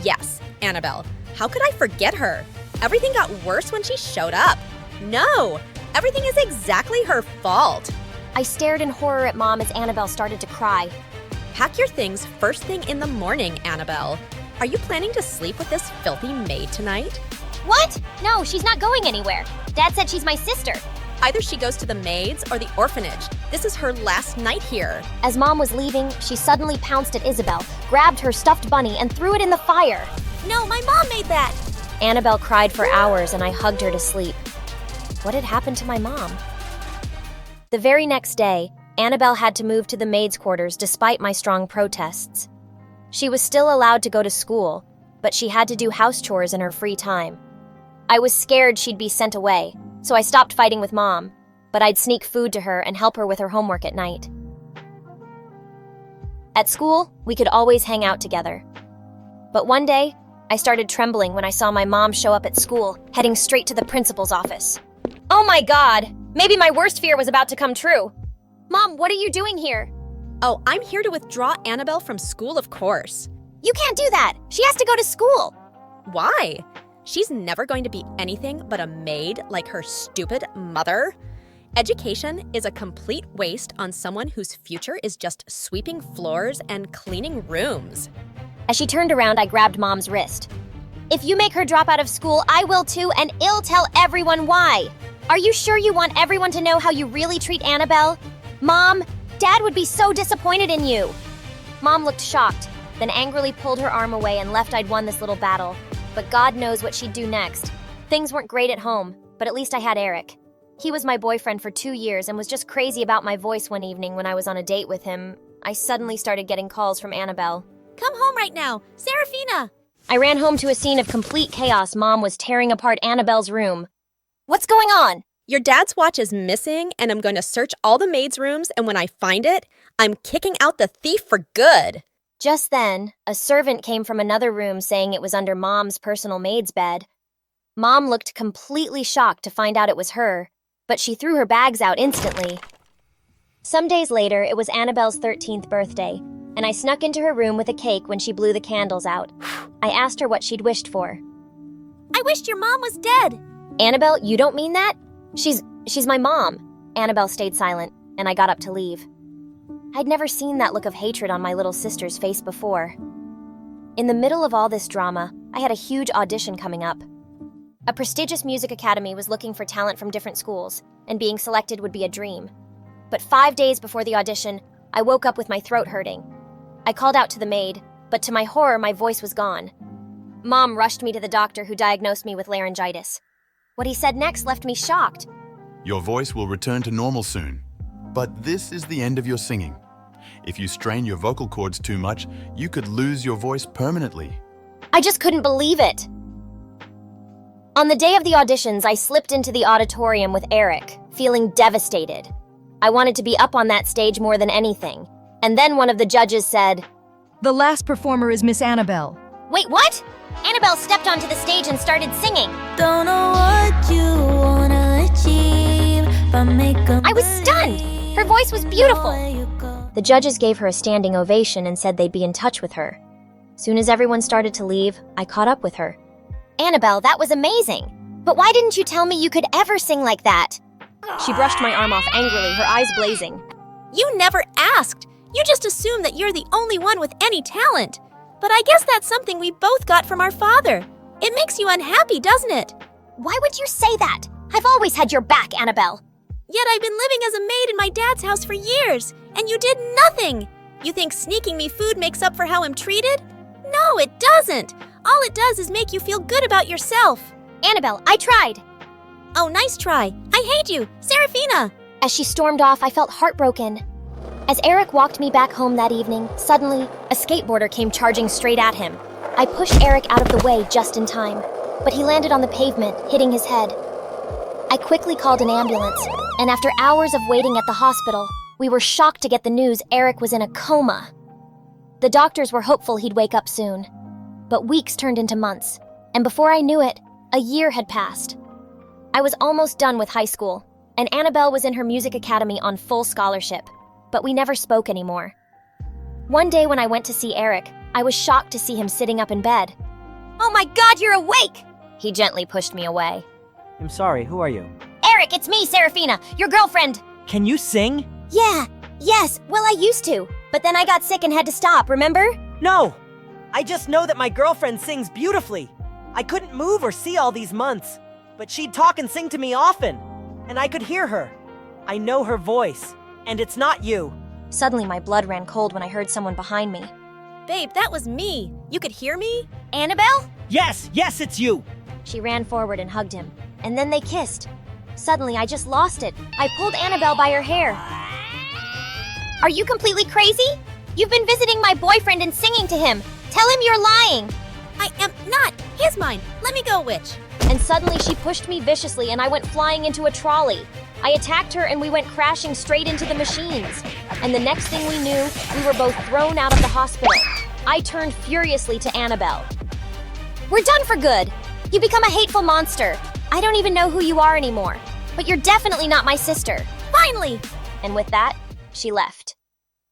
Yes, Annabelle. How could I forget her? Everything got worse when she showed up. No, everything is exactly her fault. I stared in horror at Mom as Annabelle started to cry. Pack your things first thing in the morning, Annabelle. Are you planning to sleep with this filthy maid tonight? What? No, she's not going anywhere. Dad said she's my sister. Either she goes to the maids or the orphanage. This is her last night here. As Mom was leaving, she suddenly pounced at Isabel, grabbed her stuffed bunny, and threw it in the fire. No, my mom made that! Annabelle cried for hours and I hugged her to sleep. What had happened to my mom? The very next day, Annabelle had to move to the maids' quarters despite my strong protests. She was still allowed to go to school, but she had to do house chores in her free time. I was scared she'd be sent away, so I stopped fighting with Mom, but I'd sneak food to her and help her with her homework at night. At school, we could always hang out together. But one day, I started trembling when I saw my mom show up at school, heading straight to the principal's office. Oh my God! Maybe my worst fear was about to come true. Mom, what are you doing here? Oh, I'm here to withdraw Annabelle from school, of course. You can't do that! She has to go to school! Why? She's never going to be anything but a maid like her stupid mother. Education is a complete waste on someone whose future is just sweeping floors and cleaning rooms. As she turned around, I grabbed Mom's wrist. If you make her drop out of school, I will too, and I'll tell everyone why. Are you sure you want everyone to know how you really treat Annabelle? Mom, Dad would be so disappointed in you. Mom looked shocked, then angrily pulled her arm away and left I'd won this little battle. But God knows what she'd do next. Things weren't great at home, but at least I had Eric. He was my boyfriend for 2 years and was just crazy about my voice one evening when I was on a date with him. I suddenly started getting calls from Annabelle. Come home right now, Serafina! I ran home to a scene of complete chaos. Mom was tearing apart Annabelle's room. What's going on? Your dad's watch is missing, and I'm going to search all the maids' rooms, and when I find it, I'm kicking out the thief for good. Just then, a servant came from another room saying it was under Mom's personal maid's bed. Mom looked completely shocked to find out it was her, but she threw her bags out instantly. Some days later, it was Annabelle's 13th birthday, and I snuck into her room with a cake when she blew the candles out. I asked her what she'd wished for. I wished your mom was dead! Annabelle, you don't mean that? She's my mom. Annabelle stayed silent, and I got up to leave. I'd never seen that look of hatred on my little sister's face before. In the middle of all this drama, I had a huge audition coming up. A prestigious music academy was looking for talent from different schools, and being selected would be a dream. But 5 days before the audition, I woke up with my throat hurting. I called out to the maid, but to my horror, my voice was gone. Mom rushed me to the doctor who diagnosed me with laryngitis. What he said next left me shocked. Your voice will return to normal soon, but this is the end of your singing. If you strain your vocal cords too much, you could lose your voice permanently. I just couldn't believe it. On the day of the auditions, I slipped into the auditorium with Eric, feeling devastated. I wanted to be up on that stage more than anything. And then one of the judges said, "The last performer is Miss Annabelle." Wait, what? Annabelle stepped onto the stage and started singing. Don't know what you wanna achieve, but make a I was stunned! Her voice was beautiful! The judges gave her a standing ovation and said they'd be in touch with her. Soon as everyone started to leave, I caught up with her. Annabelle, that was amazing! But why didn't you tell me you could ever sing like that? She brushed my arm off angrily, her eyes blazing. You never asked! You just assume that you're the only one with any talent. But I guess that's something we both got from our father. It makes you unhappy, doesn't it? Why would you say that? I've always had your back, Annabelle. Yet I've been living as a maid in my dad's house for years, and you did nothing. You think sneaking me food makes up for how I'm treated? No, it doesn't. All it does is make you feel good about yourself. Annabelle, I tried. Oh, nice try. I hate you, Serafina. As she stormed off, I felt heartbroken. As Eric walked me back home that evening, suddenly, a skateboarder came charging straight at him. I pushed Eric out of the way just in time. but he landed on the pavement, hitting his head. I quickly called an ambulance, and after hours of waiting at the hospital, we were shocked to get the news Eric was in a coma. The doctors were hopeful he'd wake up soon, but weeks turned into months, and before I knew it, a year had passed. I was almost done with high school, and Annabelle was in her music academy on full scholarship, but we never spoke anymore. One day when I went to see Eric, I was shocked to see him sitting up in bed. "Oh my God, you're awake!" He gently pushed me away. I'm sorry, who are you? "Eric, it's me, Serafina, your girlfriend." Can you sing? Yes, well, I used to, but then I got sick and had to stop, remember? No! I just know that my girlfriend sings beautifully. I couldn't move or see all these months, but she'd talk and sing to me often, and I could hear her. I know her voice, and it's not you. Suddenly my blood ran cold when I heard someone behind me. Babe, that was me. You could hear me? Annabelle? Yes, it's you! She ran forward and hugged him, and then they kissed. Suddenly, I just lost it. I pulled Annabelle by her hair. "Are you completely crazy? You've been visiting my boyfriend and singing to him. Tell him you're lying." I am not. He's mine. Let me go, witch. And suddenly she pushed me viciously and I went flying into a trolley. I attacked her and we went crashing straight into the machines. And the next thing we knew, we were both thrown out of the hospital. I turned furiously to Annabelle. "We're done for good. You become a hateful monster. I don't even know who you are anymore. But you're definitely not my sister. Finally!" And with that, she left.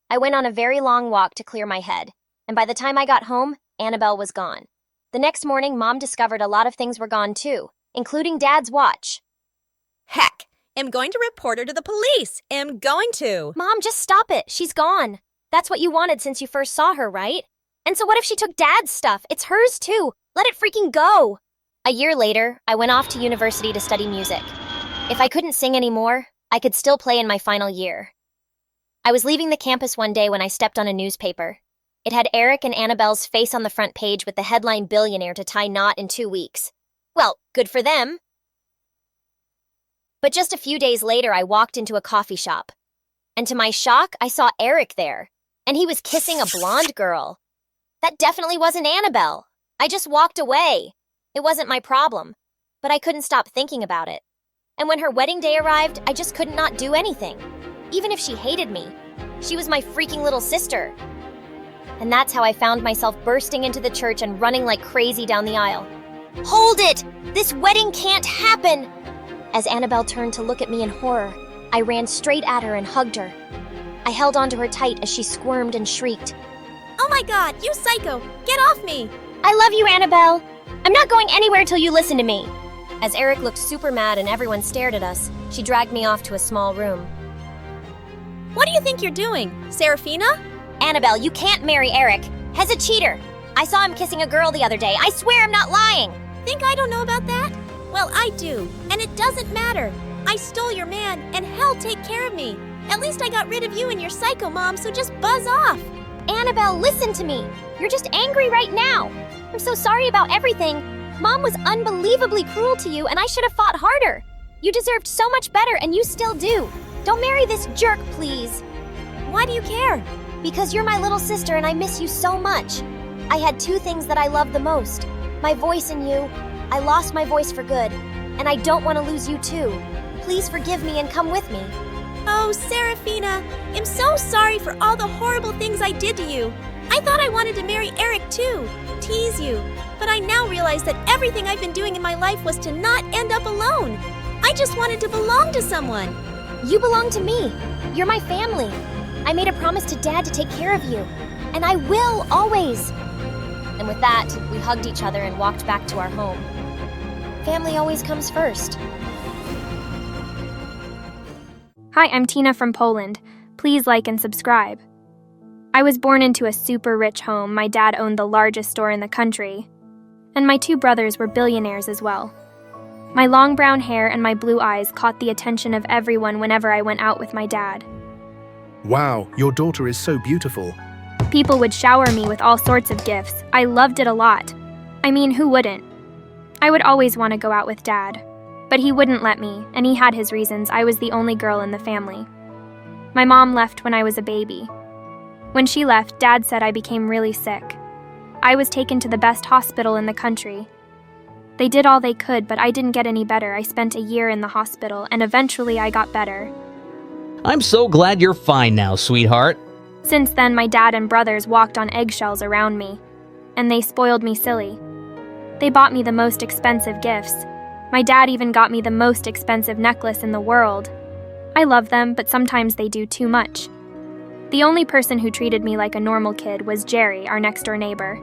I went on a very long walk to clear my head. And by the time I got home, Annabelle was gone. The next morning, Mom discovered a lot of things were gone too, including Dad's watch. Heck, am going to report her to the police. Am going to. Mom, just stop it. She's gone. That's what you wanted since you first saw her, right? And so what if she took Dad's stuff? It's hers too. Let it freaking go. A year later, I went off to university to study music. If I couldn't sing anymore, I could still play in my final year. I was leaving the campus one day when I stepped on a newspaper. It had Eric and Annabelle's face on the front page with the headline "Billionaire to tie knot in 2 weeks." Well, good for them. But just a few days later, I walked into a coffee shop. And to my shock, I saw Eric there. And he was kissing a blonde girl. That definitely wasn't Annabelle. I just walked away. It wasn't my problem. But I couldn't stop thinking about it. And when her wedding day arrived, I just couldn't not do anything. Even if she hated me. She was my freaking little sister. And that's how I found myself bursting into the church and running like crazy down the aisle. "Hold it! This wedding can't happen!" As Annabelle turned to look at me in horror, I ran straight at her and hugged her. I held onto her tight as she squirmed and shrieked. "Oh my God, you psycho! Get off me!" "I love you, Annabelle! I'm not going anywhere till you listen to me!" As Eric looked super mad and everyone stared at us, she dragged me off to a small room. "What do you think you're doing, Serafina?" "Annabelle, you can't marry Eric. He's a cheater. I saw him kissing a girl the other day. I swear I'm not lying." Think I don't know about that? Well, I do, and it doesn't matter. I stole your man, and hell take care of me. At least I got rid of you and your psycho mom, so just buzz off. Annabelle, listen to me. You're just angry right now. I'm so sorry about everything. Mom was unbelievably cruel to you, and I should have fought harder. You deserved so much better, and you still do. Don't marry this jerk, please. Why do you care? Because you're my little sister, and I miss you so much. I had 2 things that I loved the most. My voice and you. I lost my voice for good, and I don't want to lose you too. Please forgive me and come with me. Oh, Serafina, I'm so sorry for all the horrible things I did to you. I thought I wanted to marry Eric too, tease you. But I now realize that everything I've been doing in my life was to not end up alone. I just wanted to belong to someone. You belong to me. You're my family. I made a promise to Dad to take care of you. And I will, always. And with that, we hugged each other and walked back to our home. Family always comes first. Hi, I'm Tina from Poland. Please like and subscribe. I was born into a super rich home. My dad owned the largest store in the country. And my 2 brothers were billionaires as well. My long brown hair and my blue eyes caught the attention of everyone whenever I went out with my dad. Wow, your daughter is so beautiful. People would shower me with all sorts of gifts. I loved it a lot. I mean, who wouldn't? I would always want to go out with Dad. But he wouldn't let me, and he had his reasons. I was the only girl in the family. My mom left when I was a baby. When she left, Dad said I became really sick. I was taken to the best hospital in the country. They did all they could, but I didn't get any better. I spent a year in the hospital, and eventually I got better. I'm so glad you're fine now, sweetheart. Since then, my dad and brothers walked on eggshells around me, and they spoiled me silly. They bought me the most expensive gifts. My dad even got me the most expensive necklace in the world. I love them, but sometimes they do too much. The only person who treated me like a normal kid was Jerry, our next-door neighbor.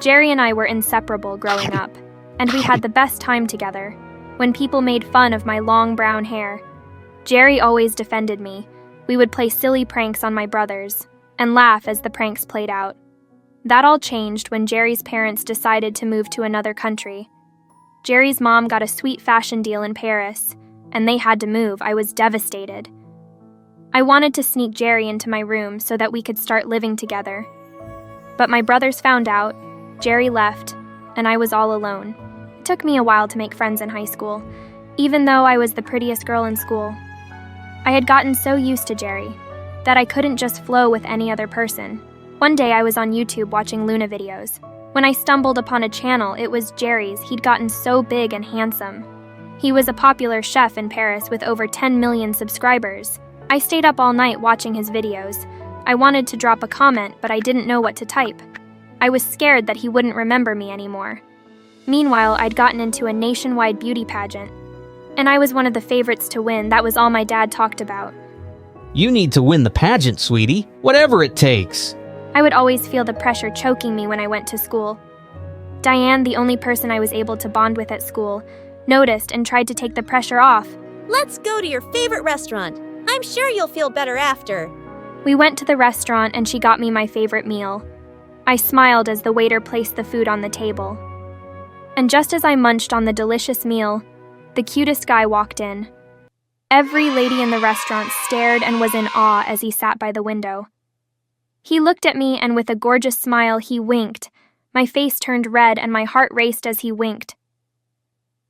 Jerry and I were inseparable growing up, and we had the best time together. When people made fun of my long brown hair, Jerry always defended me. We would play silly pranks on my brothers, and laugh as the pranks played out. That all changed when Jerry's parents decided to move to another country. Jerry's mom got a sweet fashion deal in Paris, and they had to move. I was devastated. I wanted to sneak Jerry into my room so that we could start living together. But my brothers found out, Jerry left, and I was all alone. It took me a while to make friends in high school, even though I was the prettiest girl in school. I had gotten so used to Jerry that I couldn't just flow with any other person. One day I was on YouTube watching Luna videos. When I stumbled upon a channel, it was Jerry's. He'd gotten so big and handsome. He was a popular chef in Paris with over 10 million subscribers. I stayed up all night watching his videos. I wanted to drop a comment, but I didn't know what to type. I was scared that he wouldn't remember me anymore. Meanwhile, I'd gotten into a nationwide beauty pageant, and I was one of the favorites to win. That was all my dad talked about. You need to win the pageant, sweetie, whatever it takes. I would always feel the pressure choking me when I went to school. Diane, the only person I was able to bond with at school, noticed and tried to take the pressure off. Let's go to your favorite restaurant. I'm sure you'll feel better after. We went to the restaurant and she got me my favorite meal. I smiled as the waiter placed the food on the table. And just as I munched on the delicious meal, the cutest guy walked in. Every lady in the restaurant stared and was in awe as he sat by the window. He looked at me and with a gorgeous smile he winked. My face turned red and my heart raced as he winked.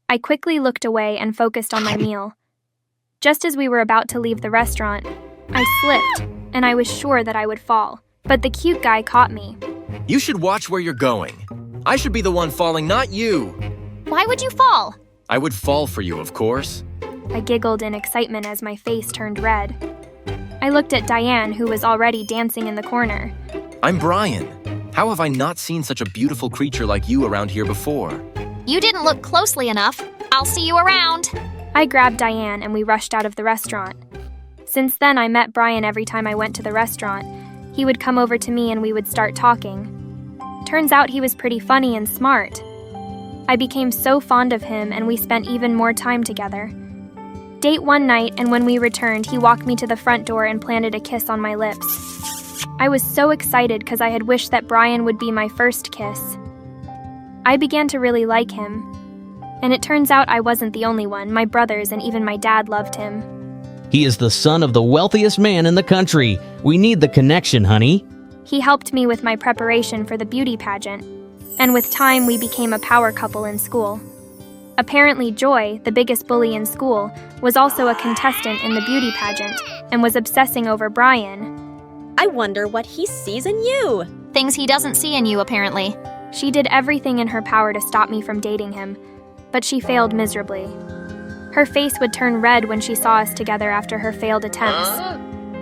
I quickly looked away and focused on my meal. Just as we were about to leave the restaurant, I slipped, and I was sure that I would fall. But the cute guy caught me. You should watch where you're going. I should be the one falling, not you. Why would you fall? I would fall for you, of course. I giggled in excitement as my face turned red. I looked at Diane, who was already dancing in the corner. I'm Brian. How have I not seen such a beautiful creature like you around here before? You didn't look closely enough. I'll see you around. I grabbed Diane and we rushed out of the restaurant. Since then, I met Brian every time I went to the restaurant. He would come over to me and we would start talking. Turns out he was pretty funny and smart. I became so fond of him and we spent even more time together. Date one night, and when we returned, he walked me to the front door and planted a kiss on my lips. I was so excited because I had wished that Brian would be my first kiss. I began to really like him. And it turns out I wasn't the only one. My brothers and even my dad loved him. He is the son of the wealthiest man in the country. We need the connection, honey. He helped me with my preparation for the beauty pageant. And with time, we became a power couple in school. Apparently, Joy, the biggest bully in school, was also a contestant in the beauty pageant and was obsessing over Brian. I wonder what he sees in you. Things he doesn't see in you, apparently. She did everything in her power to stop me from dating him, but she failed miserably. Her face would turn red when she saw us together after her failed attempts.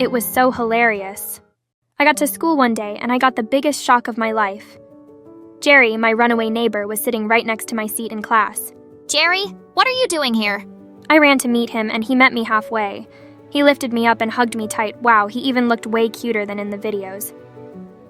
It was so hilarious. I got to school one day and I got the biggest shock of my life. Jerry, my runaway neighbor, was sitting right next to my seat in class. Jerry, what are you doing here? I ran to meet him and he met me halfway. He lifted me up and hugged me tight. Wow, he even looked way cuter than in the videos.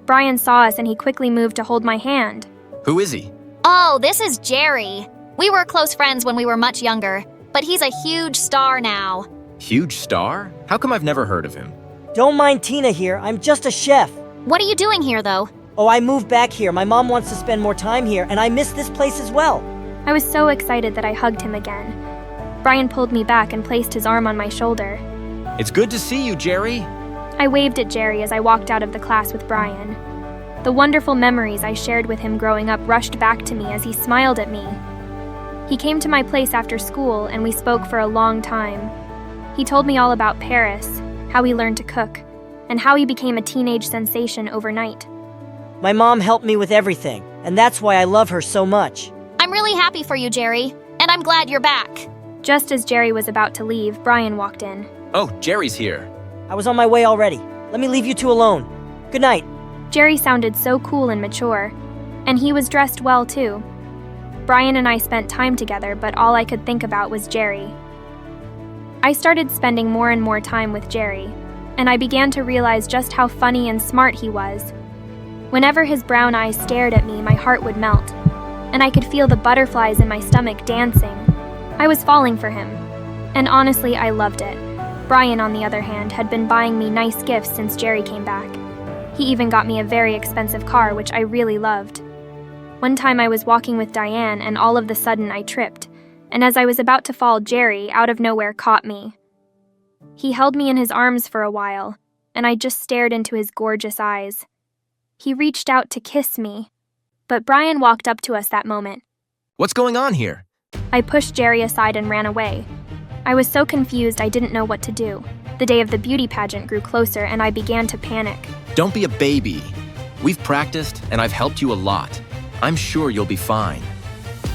Brian saw us and he quickly moved to hold my hand. Who is he? Oh, this is Jerry. We were close friends when we were much younger, but he's a huge star now. Huge star? How come I've never heard of him? Don't mind Tina here, I'm just a chef. What are you doing here, though? Oh, I moved back here. My mom wants to spend more time here, and I miss this place as well. I was so excited that I hugged him again. Brian pulled me back and placed his arm on my shoulder. It's good to see you, Jerry. I waved at Jerry as I walked out of the class with Brian. The wonderful memories I shared with him growing up rushed back to me as he smiled at me. He came to my place after school and we spoke for a long time. He told me all about Paris, how he learned to cook, and how he became a teenage sensation overnight. My mom helped me with everything, and that's why I love her so much. I'm really really happy for you, Jerry, and I'm glad you're back. Just as Jerry was about to leave, Brian walked in. Oh, Jerry's here. I was on my way already. Let me leave you two alone. Good night. Jerry sounded so cool and mature, and he was dressed well too. Brian and I spent time together, but all I could think about was Jerry. I started spending more and more time with Jerry, and I began to realize just how funny and smart he was. Whenever his brown eyes stared at me, my heart would melt, and I could feel the butterflies in my stomach dancing. I was falling for him, and honestly, I loved it. Brian, on the other hand, had been buying me nice gifts since Jerry came back. He even got me a very expensive car, which I really loved. One time I was walking with Diane, and all of a sudden I tripped, and as I was about to fall, Jerry, out of nowhere, caught me. He held me in his arms for a while, and I just stared into his gorgeous eyes. He reached out to kiss me, but Brian walked up to us that moment. What's going on here? I pushed Jerry aside and ran away. I was so confused I didn't know what to do. The day of the beauty pageant grew closer, and I began to panic. Don't be a baby. We've practiced, and I've helped you a lot. I'm sure you'll be fine.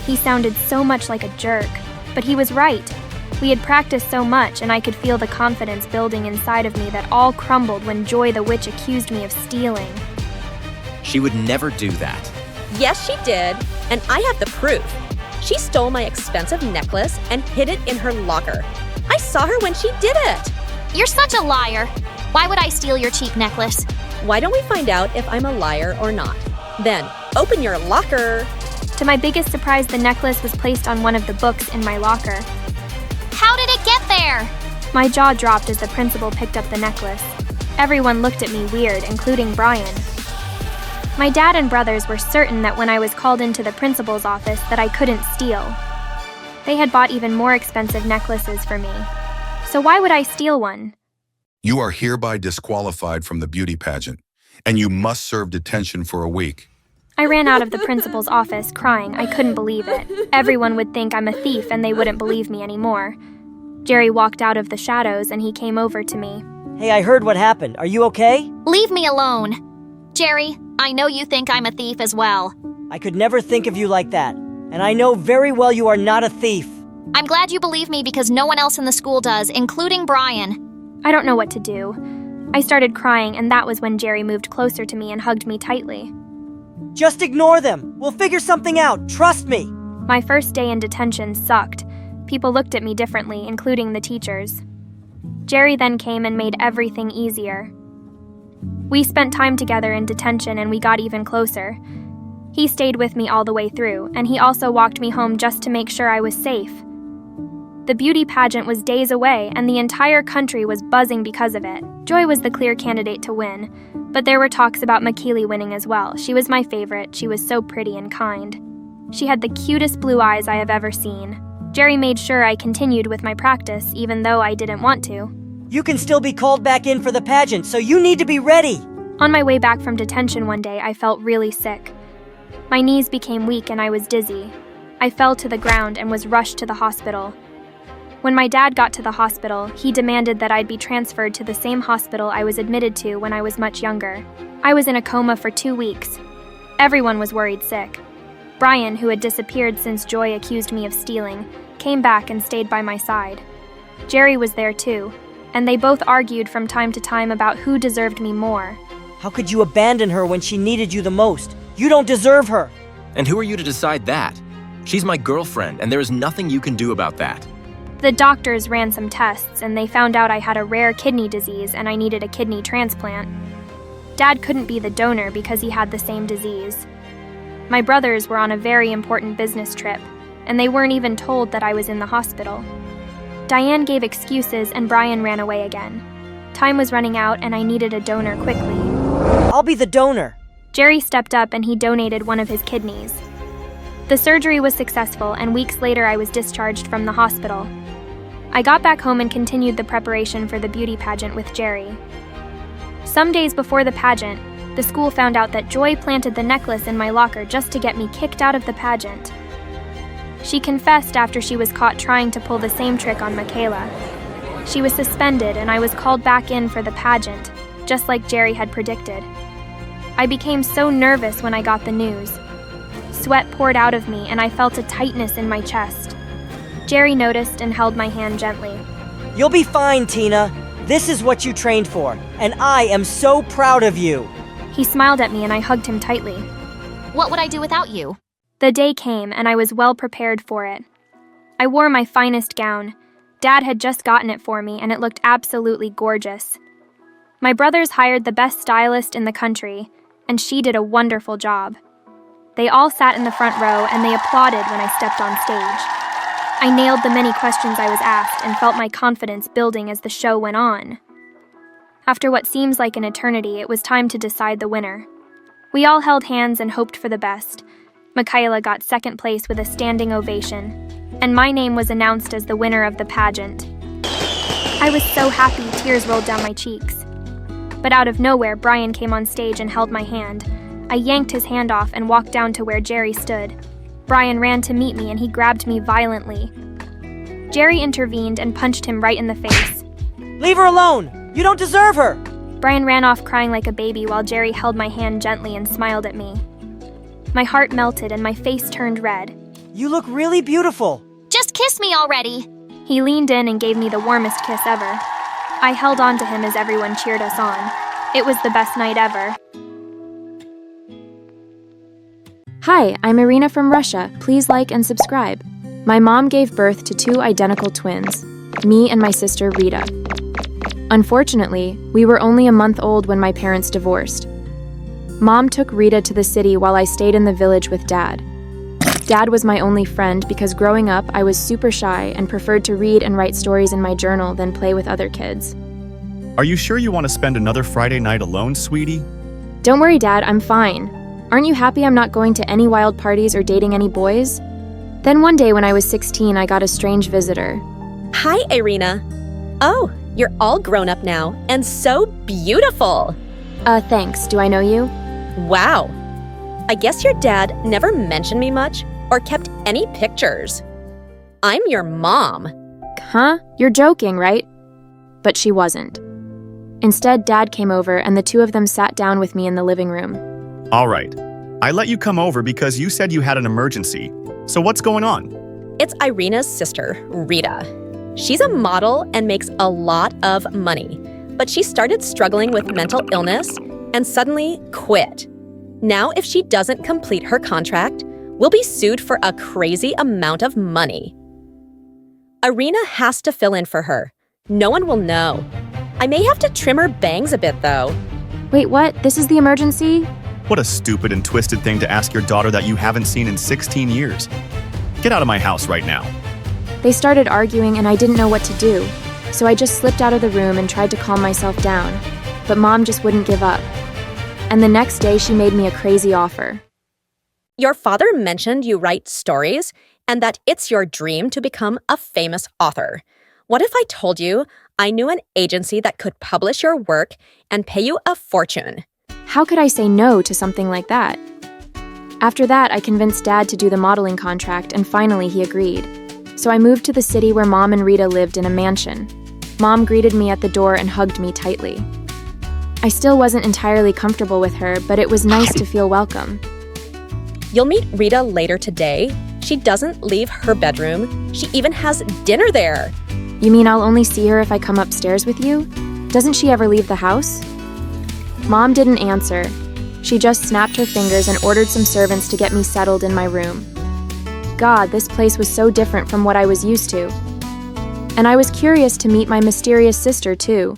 He sounded so much like a jerk, but he was right. We had practiced so much, and I could feel the confidence building inside of me that all crumbled when Joy the witch accused me of stealing. She would never do that. Yes, she did, and I have the proof. She stole my expensive necklace and hid it in her locker. I saw her when she did it. You're such a liar. Why would I steal your cheap necklace? Why don't we find out if I'm a liar or not? Then, open your locker. To my biggest surprise, the necklace was placed on one of the books in my locker. How did it get there? My jaw dropped as the principal picked up the necklace. Everyone looked at me weird, including Brian. My dad and brothers were certain that when I was called into the principal's office that I couldn't steal. They had bought even more expensive necklaces for me. So why would I steal one? You are hereby disqualified from the beauty pageant, and you must serve detention for a week. I ran out of the principal's office crying. I couldn't believe it. Everyone would think I'm a thief and they wouldn't believe me anymore. Jerry walked out of the shadows and he came over to me. Hey, I heard what happened. Are you okay? Leave me alone. Jerry, I know you think I'm a thief as well. I could never think of you like that. And I know very well you are not a thief. I'm glad you believe me because no one else in the school does, including Brian. I don't know what to do. I started crying, and that was when Jerry moved closer to me and hugged me tightly. Just ignore them. We'll figure something out. Trust me. My first day in detention sucked. People looked at me differently, including the teachers. Jerry then came and made everything easier. We spent time together in detention and we got even closer. He stayed with me all the way through, and he also walked me home just to make sure I was safe. The beauty pageant was days away, and the entire country was buzzing because of it. Joy was the clear candidate to win, but there were talks about McKeely winning as well. She was my favorite. She was so pretty and kind. She had the cutest blue eyes I have ever seen. Jerry made sure I continued with my practice, even though I didn't want to. You can still be called back in for the pageant, so you need to be ready. On my way back from detention one day, I felt really sick. My knees became weak and I was dizzy. I fell to the ground and was rushed to the hospital. When my dad got to the hospital, he demanded that I'd be transferred to the same hospital I was admitted to when I was much younger. I was in a coma for 2 weeks. Everyone was worried sick. Brian, who had disappeared since Joy accused me of stealing, came back and stayed by my side. Jerry was there too, and they both argued from time to time about who deserved me more. How could you abandon her when she needed you the most? You don't deserve her. And who are you to decide that? She's my girlfriend, and there is nothing you can do about that. The doctors ran some tests, and they found out I had a rare kidney disease and I needed a kidney transplant. Dad couldn't be the donor because he had the same disease. My brothers were on a very important business trip, and they weren't even told that I was in the hospital. Diane gave excuses and Brian ran away again. Time was running out and I needed a donor quickly. I'll be the donor. Jerry stepped up and he donated one of his kidneys. The surgery was successful, and weeks later I was discharged from the hospital. I got back home and continued the preparation for the beauty pageant with Jerry. Some days before the pageant, the school found out that Joy planted the necklace in my locker just to get me kicked out of the pageant. She confessed after she was caught trying to pull the same trick on Michaela. She was suspended and I was called back in for the pageant, just like Jerry had predicted. I became so nervous when I got the news. Sweat poured out of me, and I felt a tightness in my chest. Jerry noticed and held my hand gently. You'll be fine, Tina. This is what you trained for, and I am so proud of you. He smiled at me, and I hugged him tightly. What would I do without you? The day came, and I was well prepared for it. I wore my finest gown. Dad had just gotten it for me, and it looked absolutely gorgeous. My brothers hired the best stylist in the country, and she did a wonderful job. They all sat in the front row, and they applauded when I stepped on stage. I nailed the many questions I was asked and felt my confidence building as the show went on. After what seems like an eternity, it was time to decide the winner. We all held hands and hoped for the best. Michaela got second place with a standing ovation, and my name was announced as the winner of the pageant. I was so happy, tears rolled down my cheeks. But out of nowhere, Brian came on stage and held my hand. I yanked his hand off and walked down to where Jerry stood. Brian ran to meet me and he grabbed me violently. Jerry intervened and punched him right in the face. Leave her alone! You don't deserve her! Brian ran off crying like a baby while Jerry held my hand gently and smiled at me. My heart melted and my face turned red. You look really beautiful. Just kiss me already. He leaned in and gave me the warmest kiss ever. I held on to him as everyone cheered us on. It was the best night ever. Hi, I'm Irina from Russia. Please like and subscribe. My mom gave birth to 2 identical twins, me and my sister Rita. Unfortunately, we were only a month old when my parents divorced. Mom took Rita to the city while I stayed in the village with Dad. Dad was my only friend because growing up I was super shy and preferred to read and write stories in my journal than play with other kids. Are you sure you want to spend another Friday night alone, sweetie? Don't worry, Dad, I'm fine. Aren't you happy I'm not going to any wild parties or dating any boys? Then one day when I was 16, I got a strange visitor. Hi, Irina. Oh, you're all grown up now and so beautiful. Thanks. Do I know you? Wow. I guess your dad never mentioned me much or kept any pictures. I'm your mom. Huh? You're joking, right? But she wasn't. Instead, Dad came over and the two of them sat down with me in the living room. All right. I let you come over because you said you had an emergency. So what's going on? It's Irina's sister, Rita. She's a model and makes a lot of money, but she started struggling with mental illness and suddenly quit. Now, if she doesn't complete her contract, we'll be sued for a crazy amount of money. Irina has to fill in for her. No one will know. I may have to trim her bangs a bit, though. Wait, what? This is the emergency? What a stupid and twisted thing to ask your daughter that you haven't seen in 16 years. Get out of my house right now. They started arguing and I didn't know what to do, so I just slipped out of the room and tried to calm myself down. But Mom just wouldn't give up. And the next day she made me a crazy offer. Your father mentioned you write stories and that it's your dream to become a famous author. What if I told you I knew an agency that could publish your work and pay you a fortune? How could I say no to something like that? After that, I convinced Dad to do the modeling contract, and finally he agreed. So I moved to the city where Mom and Rita lived in a mansion. Mom greeted me at the door and hugged me tightly. I still wasn't entirely comfortable with her, but it was nice to feel welcome. You'll meet Rita later today. She doesn't leave her bedroom. She even has dinner there. You mean I'll only see her if I come upstairs with you? Doesn't she ever leave the house? Mom didn't answer. She just snapped her fingers and ordered some servants to get me settled in my room. God, this place was so different from what I was used to. And I was curious to meet my mysterious sister, too.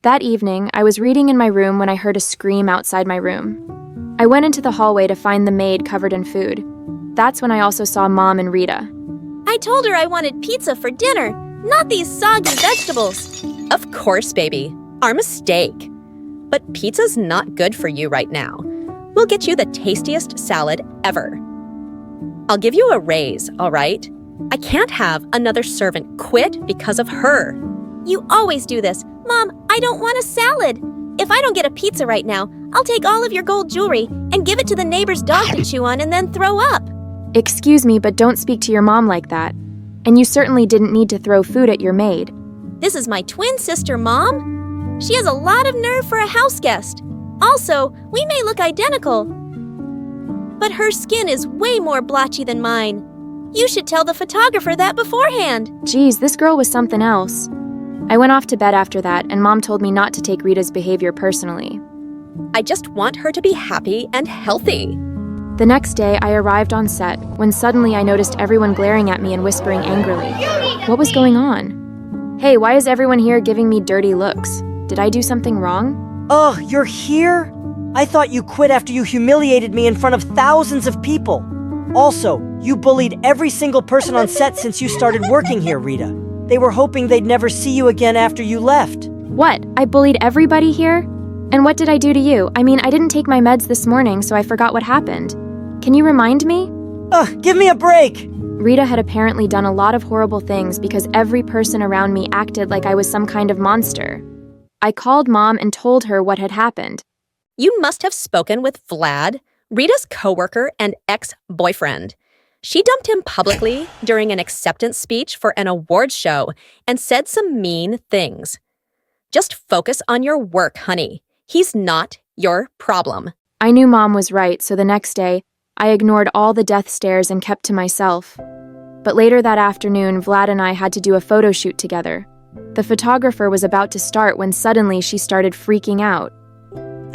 That evening, I was reading in my room when I heard a scream outside my room. I went into the hallway to find the maid covered in food. That's when I also saw Mom and Rita. I told her I wanted pizza for dinner, not these soggy vegetables. Of course, baby. Our mistake. But pizza's not good for you right now. We'll get you the tastiest salad ever. I'll give you a raise, all right? I can't have another servant quit because of her. You always do this. Mom, I don't want a salad. If I don't get a pizza right now, I'll take all of your gold jewelry and give it to the neighbor's dog to chew on and then throw up. Excuse me, but don't speak to your mom like that. And you certainly didn't need to throw food at your maid. This is my twin sister, Mom. She has a lot of nerve for a house guest. Also, we may look identical. but her skin is way more blotchy than mine. You should tell the photographer that beforehand. Geez, this girl was something else. I went off to bed after that, and Mom told me not to take Rita's behavior personally. I just want her to be happy and healthy. The next day, I arrived on set when suddenly I noticed everyone glaring at me and whispering angrily. What was going on? Hey, why is everyone here giving me dirty looks? Did I do something wrong? Ugh, you're here? I thought you quit after you humiliated me in front of thousands of people. Also, you bullied every single person on set since you started working here, Rita. They were hoping they'd never see you again after you left. What? I bullied everybody here? And what did I do to you? I mean, I didn't take my meds this morning, so I forgot what happened. Can you remind me? Ugh, give me a break! Rita had apparently done a lot of horrible things because every person around me acted like I was some kind of monster. I called Mom and told her what had happened. You must have spoken with Vlad, Rita's coworker and ex-boyfriend. She dumped him publicly during an acceptance speech for an awards show and said some mean things. Just focus on your work, honey. He's not your problem. I knew Mom was right, so the next day, I ignored all the death stares and kept to myself. But later that afternoon, Vlad and I had to do a photo shoot together. The photographer was about to start when suddenly she started freaking out.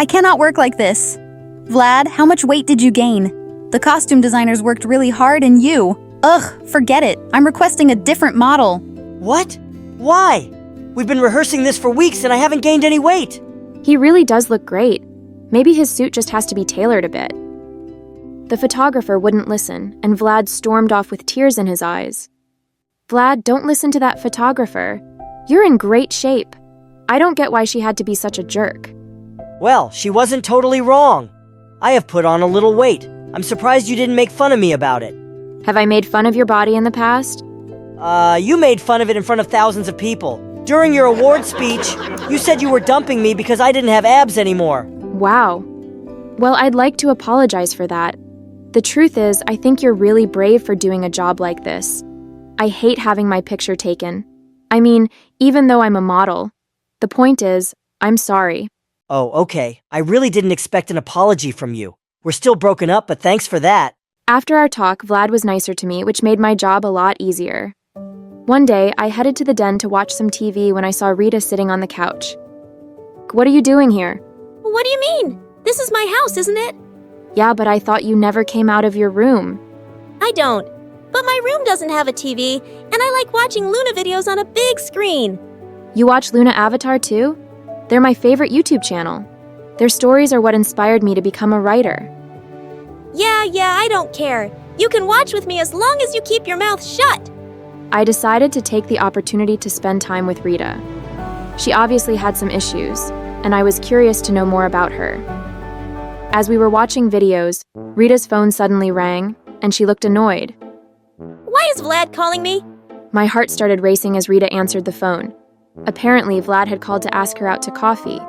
I cannot work like this. Vlad, how much weight did you gain? The costume designers worked really hard and you. Ugh, forget it. I'm requesting a different model. What? Why? We've been rehearsing this for weeks and I haven't gained any weight. He really does look great. Maybe his suit just has to be tailored a bit. The photographer wouldn't listen, and Vlad stormed off with tears in his eyes. Vlad, don't listen to that photographer. You're in great shape. I don't get why she had to be such a jerk. Well, she wasn't totally wrong. I have put on a little weight. I'm surprised you didn't make fun of me about it. Have I made fun of your body in the past? You made fun of it in front of thousands of people. During your award speech, you said you were dumping me because I didn't have abs anymore. Wow. Well, I'd like to apologize for that. The truth is, I think you're really brave for doing a job like this. I hate having my picture taken. I mean, even though I'm a model. The point is, I'm sorry. Oh, okay. I really didn't expect an apology from you. We're still broken up, but thanks for that. After our talk, Vlad was nicer to me, which made my job a lot easier. One day, I headed to the den to watch some TV when I saw Rita sitting on the couch. What are you doing here? What do you mean? This is my house, isn't it? Yeah, but I thought you never came out of your room. I don't. But my room doesn't have a TV, and I like watching Luna videos on a big screen. You watch Luna Avatar too? They're my favorite YouTube channel. Their stories are what inspired me to become a writer. Yeah, I don't care. You can watch with me as long as you keep your mouth shut. I decided to take the opportunity to spend time with Rita. She obviously had some issues, and I was curious to know more about her. As we were watching videos, Rita's phone suddenly rang, and she looked annoyed. Why is Vlad calling me? My heart started racing as Rita answered the phone. Apparently, Vlad had called to ask her out to coffee.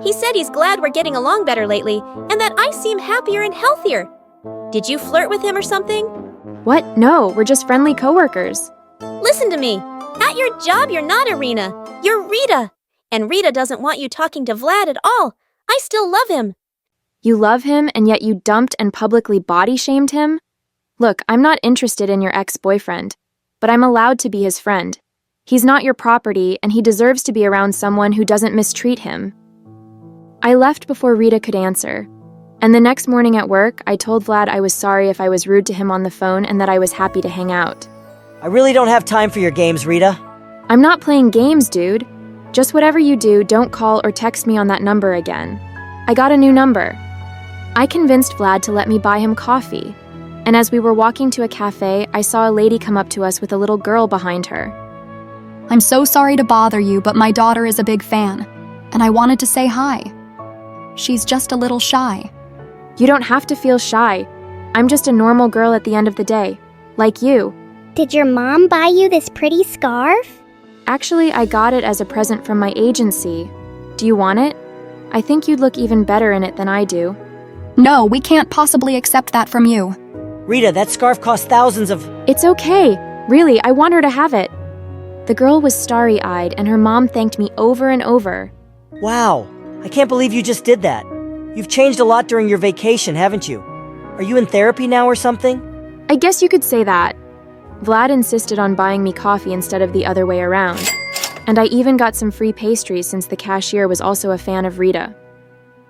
He said he's glad we're getting along better lately, and that I seem happier and healthier. Did you flirt with him or something? What? No, we're just friendly coworkers. Listen to me. At your job, you're not Irina. You're Rita. And Rita doesn't want you talking to Vlad at all. I still love him. You love him, and yet you dumped and publicly body-shamed him? Look, I'm not interested in your ex-boyfriend, but I'm allowed to be his friend. He's not your property, and he deserves to be around someone who doesn't mistreat him. I left before Rita could answer, and the next morning at work, I told Vlad I was sorry if I was rude to him on the phone and that I was happy to hang out. I really don't have time for your games, Rita. I'm not playing games, dude. Just whatever you do, don't call or text me on that number again. I got a new number. I convinced Vlad to let me buy him coffee, and as we were walking to a cafe, I saw a lady come up to us with a little girl behind her. I'm so sorry to bother you, but my daughter is a big fan, and I wanted to say hi. She's just a little shy. You don't have to feel shy. I'm just a normal girl at the end of the day, like you. Did your mom buy you this pretty scarf? Actually, I got it as a present from my agency. Do you want it? I think you'd look even better in it than I do. No, we can't possibly accept that from you. Rita, that scarf costs thousands of... It's okay. Really, I want her to have it. The girl was starry-eyed, and her mom thanked me over and over. Wow, I can't believe you just did that. You've changed a lot during your vacation, haven't you? Are you in therapy now or something? I guess you could say that. Vlad insisted on buying me coffee instead of the other way around. And I even got some free pastries since the cashier was also a fan of Rita.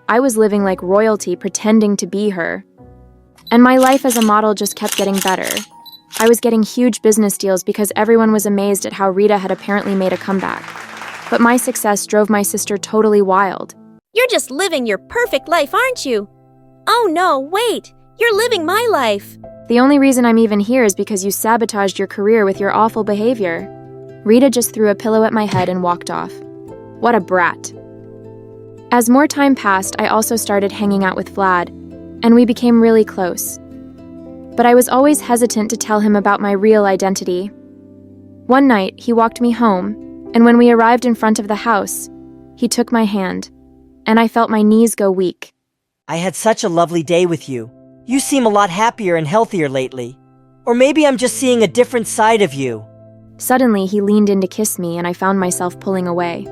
I was living like royalty, pretending to be her. And my life as a model just kept getting better. I was getting huge business deals because everyone was amazed at how Rita had apparently made a comeback. But my success drove my sister totally wild. You're just living your perfect life, aren't you? Oh no, wait! You're living my life! The only reason I'm even here is because you sabotaged your career with your awful behavior. Rita just threw a pillow at my head and walked off. What a brat. As more time passed, I also started hanging out with Vlad, and we became really close. But I was always hesitant to tell him about my real identity. One night, he walked me home, and when we arrived in front of the house, he took my hand, and I felt my knees go weak. I had such a lovely day with you. You seem a lot happier and healthier lately. Or maybe I'm just seeing a different side of you. Suddenly, he leaned in to kiss me, and I found myself pulling away.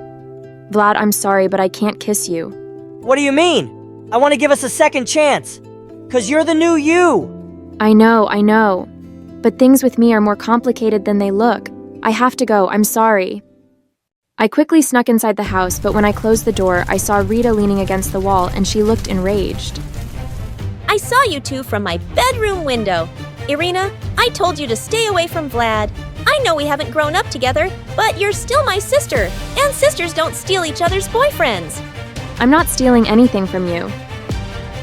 Vlad, I'm sorry, but I can't kiss you. What do you mean? I want to give us a second chance. 'Cause you're the new you. I know. But things with me are more complicated than they look. I have to go, I'm sorry. I quickly snuck inside the house, but when I closed the door, I saw Rita leaning against the wall, and she looked enraged. I saw you two from my bedroom window. Irina, I told you to stay away from Vlad. I know we haven't grown up together, but you're still my sister, and sisters don't steal each other's boyfriends. I'm not stealing anything from you.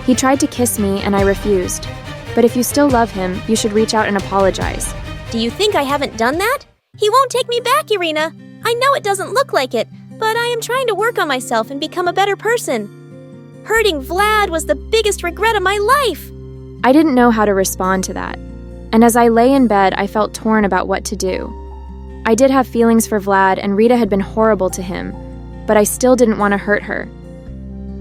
He tried to kiss me, and I refused. But if you still love him, you should reach out and apologize. Do you think I haven't done that? He won't take me back, Irina. I know it doesn't look like it, but I am trying to work on myself and become a better person. Hurting Vlad was the biggest regret of my life. I didn't know how to respond to that. And as I lay in bed, I felt torn about what to do. I did have feelings for Vlad, and Rita had been horrible to him, but I still didn't want to hurt her.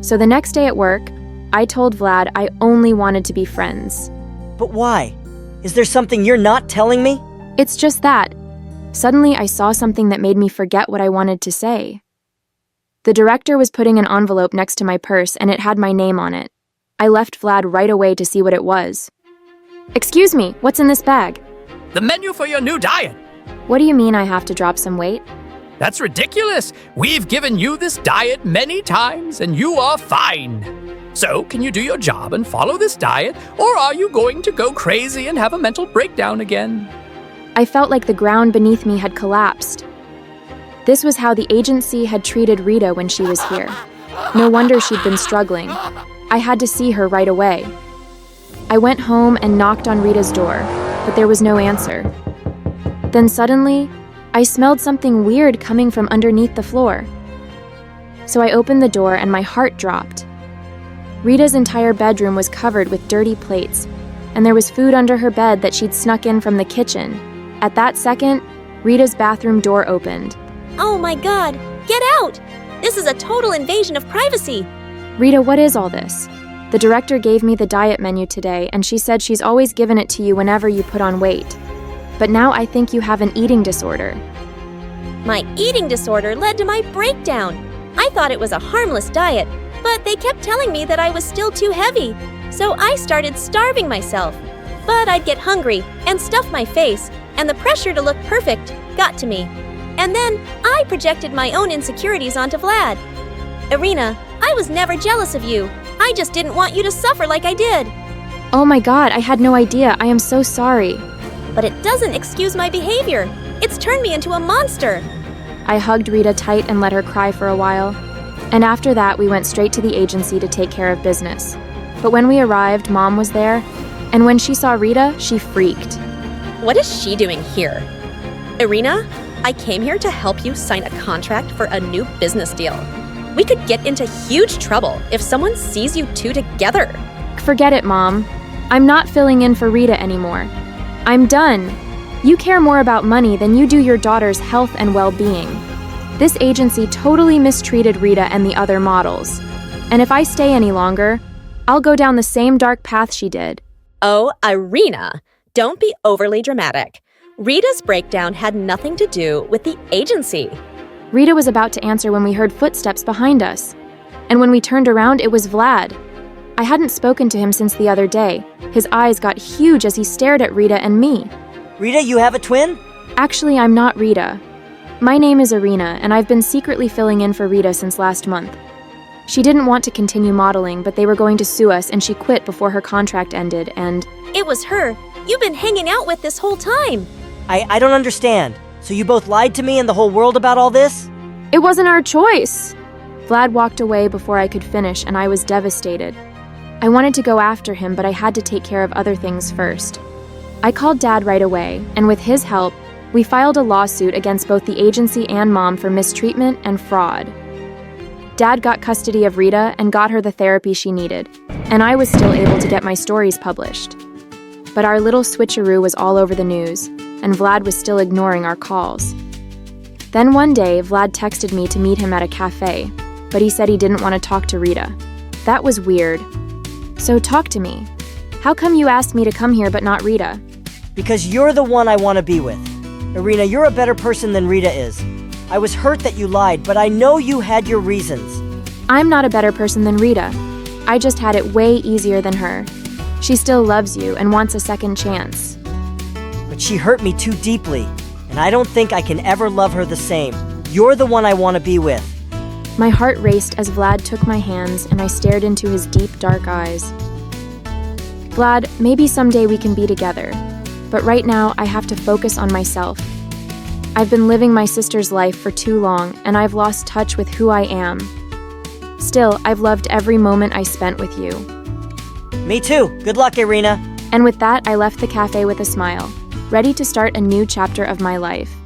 So the next day at work, I told Vlad I only wanted to be friends. But why? Is there something you're not telling me? It's just that. Suddenly, I saw something that made me forget what I wanted to say. The director was putting an envelope next to my purse, and it had my name on it. I left Vlad right away to see what it was. Excuse me, what's in this bag? The menu for your new diet. What do you mean I have to drop some weight? That's ridiculous. We've given you this diet many times, and you are fine. So, can you do your job and follow this diet, or are you going to go crazy and have a mental breakdown again? I felt like the ground beneath me had collapsed. This was how the agency had treated Rita when she was here. No wonder she'd been struggling. I had to see her right away. I went home and knocked on Rita's door, but there was no answer. Then suddenly, I smelled something weird coming from underneath the floor. So I opened the door and my heart dropped. Rita's entire bedroom was covered with dirty plates, and there was food under her bed that she'd snuck in from the kitchen. At that second, Rita's bathroom door opened. Oh my God, get out! This is a total invasion of privacy. Rita, what is all this? The director gave me the diet menu today, and she said she's always given it to you whenever you put on weight. But now I think you have an eating disorder. My eating disorder led to my breakdown. I thought it was a harmless diet, but they kept telling me that I was still too heavy. So I started starving myself. But I'd get hungry and stuff my face, and the pressure to look perfect got to me. And then I projected my own insecurities onto Vlad. Irina, I was never jealous of you. I just didn't want you to suffer like I did. Oh my God, I had no idea. I am so sorry. But it doesn't excuse my behavior. It's turned me into a monster. I hugged Rita tight and let her cry for a while. And after that, we went straight to the agency to take care of business. But when we arrived, Mom was there, and when she saw Rita, she freaked. What is she doing here? Irina, I came here to help you sign a contract for a new business deal. We could get into huge trouble if someone sees you two together. Forget it, Mom. I'm not filling in for Rita anymore. I'm done. You care more about money than you do your daughter's health and well-being. This agency totally mistreated Rita and the other models. And if I stay any longer, I'll go down the same dark path she did. Oh, Irina, don't be overly dramatic. Rita's breakdown had nothing to do with the agency. Rita was about to answer when we heard footsteps behind us. And when we turned around, it was Vlad. I hadn't spoken to him since the other day, His eyes got huge as he stared at Rita and me. Rita, you have a twin? Actually, I'm not Rita. My name is Irina, and I've been secretly filling in for Rita since last month. She didn't want to continue modeling, but they were going to sue us, and she quit before her contract ended, and... It was her you've been hanging out with this whole time. I don't understand. So you both lied to me and the whole world about all this? It wasn't our choice. Vlad walked away before I could finish, and I was devastated. I wanted to go after him, but I had to take care of other things first. I called Dad right away, and with his help, we filed a lawsuit against both the agency and Mom for mistreatment and fraud. Dad got custody of Rita and got her the therapy she needed, and I was still able to get my stories published. But our little switcheroo was all over the news, and Vlad was still ignoring our calls. Then one day, Vlad texted me to meet him at a cafe, but he said he didn't want to talk to Rita. That was weird. So talk to me. How come you asked me to come here but not Rita? Because you're the one I want to be with. Irina, you're a better person than Rita is. I was hurt that you lied, but I know you had your reasons. I'm not a better person than Rita. I just had it way easier than her. She still loves you and wants a second chance. But she hurt me too deeply, and I don't think I can ever love her the same. You're the one I want to be with. My heart raced as Vlad took my hands and I stared into his deep, dark eyes. Vlad, maybe someday we can be together, but right now I have to focus on myself. I've been living my sister's life for too long, and I've lost touch with who I am. Still, I've loved every moment I spent with you. Me too. Good luck, Irina. And with that, I left the cafe with a smile, ready to start a new chapter of my life.